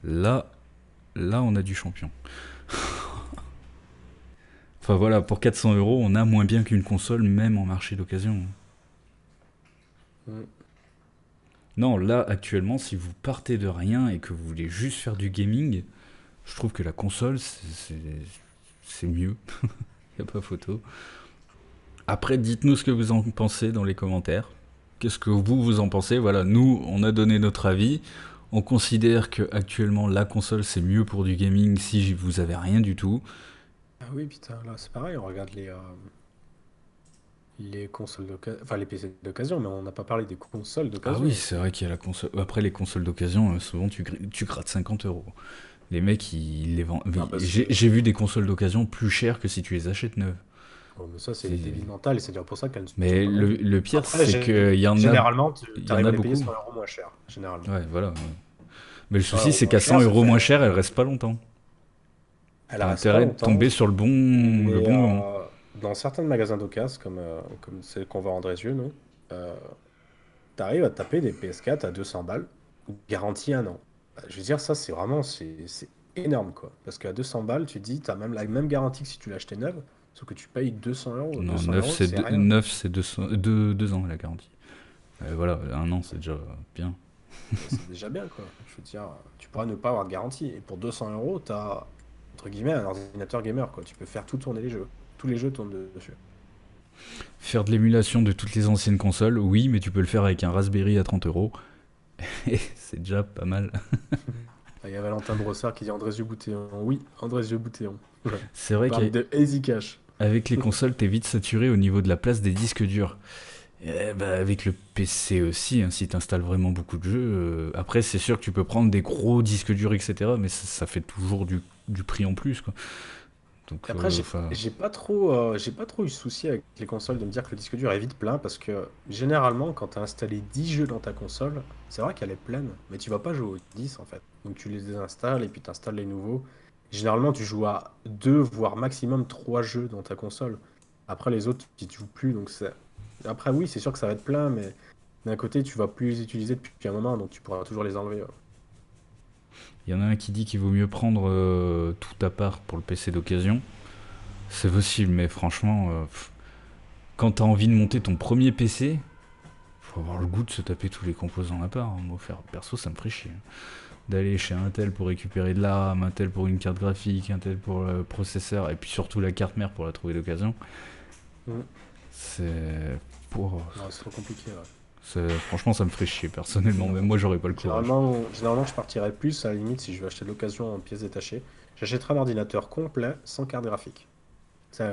Là, là, on a du champion. Enfin voilà, pour 400 €, on a moins bien qu'une console, même en marché d'occasion. Mm. Non, là, actuellement, si vous partez de rien et que vous voulez juste faire du gaming, je trouve que la console, c'est mieux. Y a pas photo. Après, dites-nous ce que vous en pensez dans les commentaires. Qu'est-ce que vous en pensez? Voilà, nous, on a donné notre avis. On considère que actuellement la console c'est mieux pour du gaming si vous avez rien du tout. Ah oui, putain, là c'est pareil, on regarde les consoles d'occasion, enfin les PC d'occasion, mais on n'a pas parlé des consoles Ah oui, d'occasion c'est aussi. vrai qu'il y a la console. Après les consoles d'occasion, souvent tu grattes 50 €. Les mecs, ils les vendent. Ah parce que J'ai vu des consoles d'occasion plus chères que si tu les achètes neuves. oh, mais ça c'est les C'est- débiles mentales et c'est d'ailleurs pour ça qu'elles ne sont Mais pas vendues. le pire, Après, c'est qu'il généralement, tu il y en arrives a à les payer beaucoup. 100 € moins cher, généralement. Ouais, voilà. Mais le 100 souci, euros c'est moins qu'à 100 cher, ça euros moins fait. cher, elle reste pas longtemps. Elle T'as reste pas intérêt de longtemps, tomber sur le mais bon moment. dans certains magasins d'occasion, comme celle qu'on va à Andrézieux, nous, euh, t'arrives à taper des PS4 à 200 balles, garantie un an. Je veux dire, ça, c'est vraiment, c'est énorme, quoi. Parce qu'à 200 balles, tu te dis, t'as même la même garantie que si tu l'achetais neuve, sauf que tu payes 200 euros. Non, 200 neuf euros, c'est c'est rien. 2 ans la garantie. Voilà, un an c'est déjà bien. Mais c'est déjà bien, quoi. Je veux dire, tu pourras ne pas avoir de garantie. Et pour 200 euros, t'as, entre guillemets, un ordinateur gamer, quoi. Tu peux faire tout tourner les jeux. Tous les jeux tournent dessus. Faire de l'émulation de toutes les anciennes consoles, oui, mais tu peux le faire avec un Raspberry à 30 €. Et c'est déjà pas mal. Ah, il y a Valentin Brossard qui dit Andrézieux Boutéon. Oui, Andrézieux Boutéon. Ouais. C'est Il vrai parle de Easy Cash. qu'avec les consoles, t'es vite saturé au niveau de la place des disques durs. Avec le PC aussi, hein, si t'installes vraiment beaucoup de jeux. Après, c'est sûr que tu peux prendre des gros disques durs, etc. Mais ça fait toujours du prix en plus, quoi. Donc, Après, enfin. j'ai pas trop eu ce souci avec les consoles de me dire que le disque dur est vite plein parce que généralement, quand tu as installé 10 jeux dans ta console, c'est vrai qu'elle est pleine, mais tu vas pas jouer aux 10 en fait. Donc tu les désinstalles et puis tu installes les nouveaux. Généralement, tu joues à 2 voire maximum 3 jeux dans ta console. Après, les autres, tu ne joues plus. Donc après, oui, c'est sûr que ça va être plein, mais d'un côté, tu vas plus les utiliser depuis un moment, donc tu pourras toujours les enlever. Ouais. Il y en a un qui dit qu'il vaut mieux prendre tout à part pour le PC d'occasion. C'est possible, mais franchement, quand t'as envie de monter ton premier PC, faut avoir le goût de se taper tous les composants à part, hein. Moi, perso, ça me ferait chier, hein. D'aller chez un tel pour récupérer de la RAM, un tel pour une carte graphique, un tel pour le processeur, et puis surtout la carte mère pour la trouver d'occasion. Mm. C'est. Pour... Non, c'est trop compliqué. Ouais. Franchement, ça me ferait chier personnellement. Même Non. moi, j'aurais pas le courage. Généralement, je partirais plus à la limite si je veux acheter de l'occasion en pièces détachées. J'achèterais un ordinateur complet sans carte graphique. C'est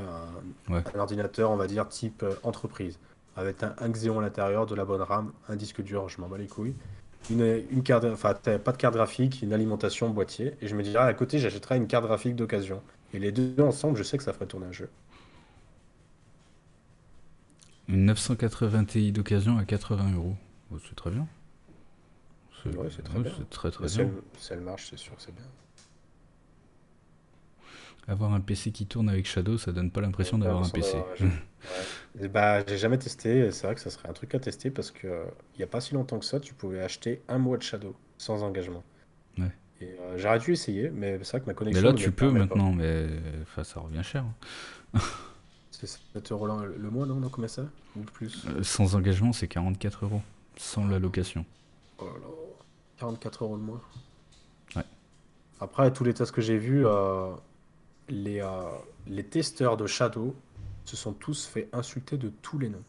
Ouais. un ordinateur, on va dire, type entreprise, avec un Xeon à l'intérieur, de la bonne RAM, un disque dur, je m'en bats les couilles. Une carte, enfin, pas de carte graphique, une alimentation boîtier. Et je me dirais, à côté, j'achèterais une carte graphique d'occasion. Et les deux ensemble, je sais que ça ferait tourner un jeu. Une 980 Ti d'occasion à 80 €. Oh, c'est très bien. Ouais, c'est très bien. C'est très Mais très bien. si elle marche, c'est sûr que c'est bien. Avoir un PC qui tourne avec Shadow, ça donne pas On a l'impression pas d'avoir un l'impression PC. d'avoir un jeu. Ouais. Et bah, j'ai jamais testé. Et c'est vrai que ça serait un truc à tester parce que il y a pas si longtemps que ça, tu pouvais acheter un mois de Shadow sans engagement. Ouais. Et j'aurais dû essayer, mais c'est vrai que ma Mais connexion là, ne me tu le peux permet pas. maintenant, mais enfin, ça revient cher, hein. C'est 7 € le mois, non? Non, combien ça? Ou plus? Sans engagement, c'est 44 euros. Sans la location. Oh là là, 44 € le mois. Ouais. Après, tous les tests que j'ai vus, les, euh, les testeurs de Shadow se sont tous fait insulter de tous les noms.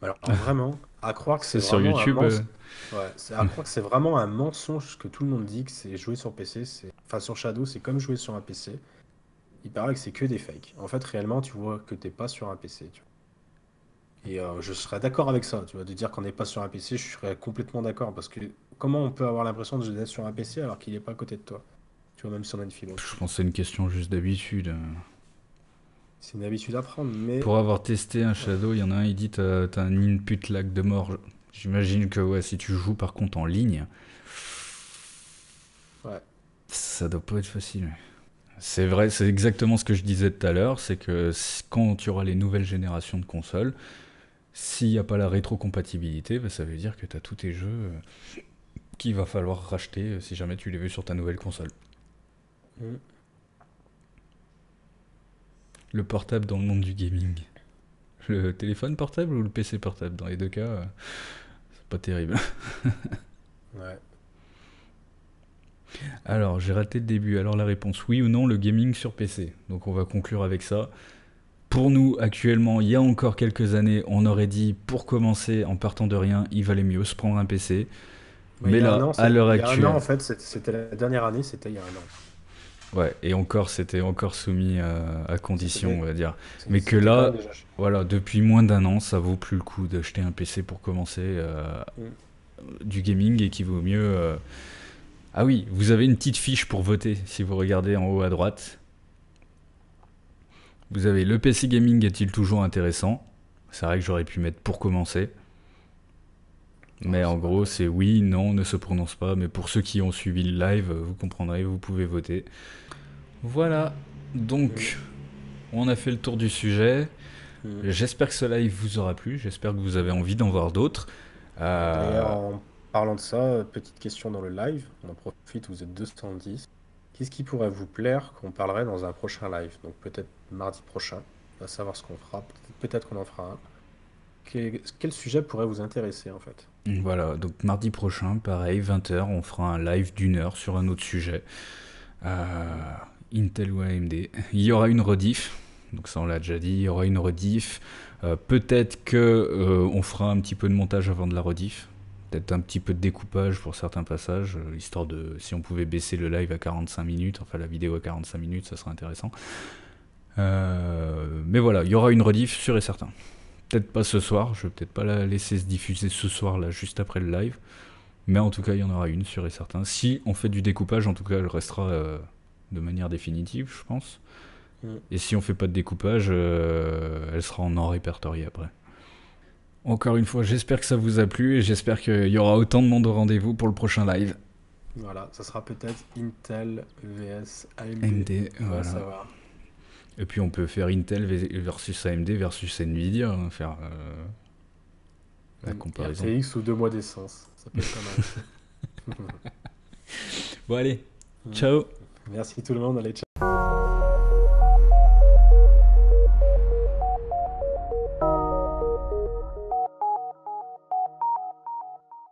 Alors vraiment, à croire que c'est C'est sur vraiment un YouTube. mensonge. Ouais, c'est à croire que c'est vraiment un mensonge que tout le monde dit que c'est jouer sur PC, enfin sur Shadow, c'est comme jouer sur un PC. Il paraît que c'est que des fakes. En fait, réellement, tu vois que t'es pas sur un PC. Tu vois. Et je serais d'accord avec ça, tu vois, de dire qu'on n'est pas sur un PC, je serais complètement d'accord parce que comment on peut avoir l'impression d'être sur un PC alors qu'il est pas à côté de toi? Tu vois, même si on a une fibre Je optique. pense que c'est une question juste d'habitude. C'est une habitude à prendre, mais Pour avoir testé un ouais. Shadow, il y en a un, il dit t'as un input lag de mort. J'imagine que ouais, si tu joues par contre en ligne, Ouais. ça doit pas être facile. C'est vrai, c'est exactement ce que je disais tout à l'heure, c'est que quand tu auras les nouvelles générations de consoles, s'il n'y a pas la rétrocompatibilité, bah, ça veut dire que tu as tous tes jeux qu'il va falloir racheter si jamais tu les veux sur ta nouvelle console. Mm. Le portable dans le monde du gaming. Le téléphone portable ou le PC portable? Dans les deux cas, c'est pas terrible. Ouais. Alors, j'ai raté le début. Alors, la réponse, oui ou non, le gaming sur PC. Donc, on va conclure avec ça. Pour nous, actuellement, il y a encore quelques années, on aurait dit, pour commencer, en partant de rien, il valait mieux se prendre un PC. Mais il Mais y a un là, an, à l'heure il y a un an en actuelle, fait, c'était la dernière année, c'était il y a un an. ouais, et encore, c'était encore soumis à condition, on C'était va dire. Mais que c'était quand même là, déjà cher. voilà, depuis moins d'un an, ça vaut plus le coup d'acheter un PC pour commencer Mm. du gaming et qu'il vaut mieux. Ah oui, vous avez une petite fiche pour voter si vous regardez en haut à droite. Vous avez le PC gaming est-il toujours intéressant? C'est vrai que j'aurais pu mettre pour commencer. Ouais, Mais en c'est pas gros, mal. c'est oui, non, ne se prononce pas. Mais pour ceux qui ont suivi le live, vous comprendrez, vous pouvez voter. Voilà. Mm. Donc, on a fait le tour du sujet. Mm. J'espère que ce live vous aura plu. J'espère que vous avez envie d'en voir d'autres. D'ailleurs, Euh, en parlant de ça, petite question dans le live, on en profite, vous êtes 210. Qu'est-ce qui pourrait vous plaire qu'on parlerait dans un prochain live? Donc peut-être mardi prochain, on va savoir ce qu'on fera, peut-être qu'on en fera un. Quel sujet pourrait vous intéresser en fait? voilà. Donc, mardi prochain, pareil, 20h, on fera un live d'1 heure sur un autre sujet. Euh, Mm. Intel ou AMD. Il y aura une rediff. Donc ça on l'a déjà dit, il y aura une rediff. Peut-être que on fera un petit peu de montage avant de la rediff. Peut-être un petit peu de découpage pour certains passages, histoire de si on pouvait baisser le live à 45 minutes, enfin la vidéo à 45 minutes, ça serait intéressant. Mais voilà, il y aura une rediff sûr et certain. Peut-être pas ce soir, je vais peut-être pas la laisser se diffuser ce soir là, juste après le live. Mais en tout cas, il y en aura une, sûr et certain. Si on fait du découpage, en tout cas, elle restera de manière définitive, je pense. Mm. Et si on fait pas de découpage, elle sera en non répertorié après. Encore une fois, j'espère que ça vous a plu et j'espère qu'il y aura autant de monde au rendez-vous pour le prochain live. Voilà, ça sera peut-être Intel vs AMD, AMD, on va voilà. savoir. Et puis on peut faire Intel versus AMD versus Nvidia, hein, faire la Et comparaison. RTX ou 2 mois d'essence, ça peut être pas mal aussi. Bon allez, Mm. ciao. Merci tout le monde, allez, ciao.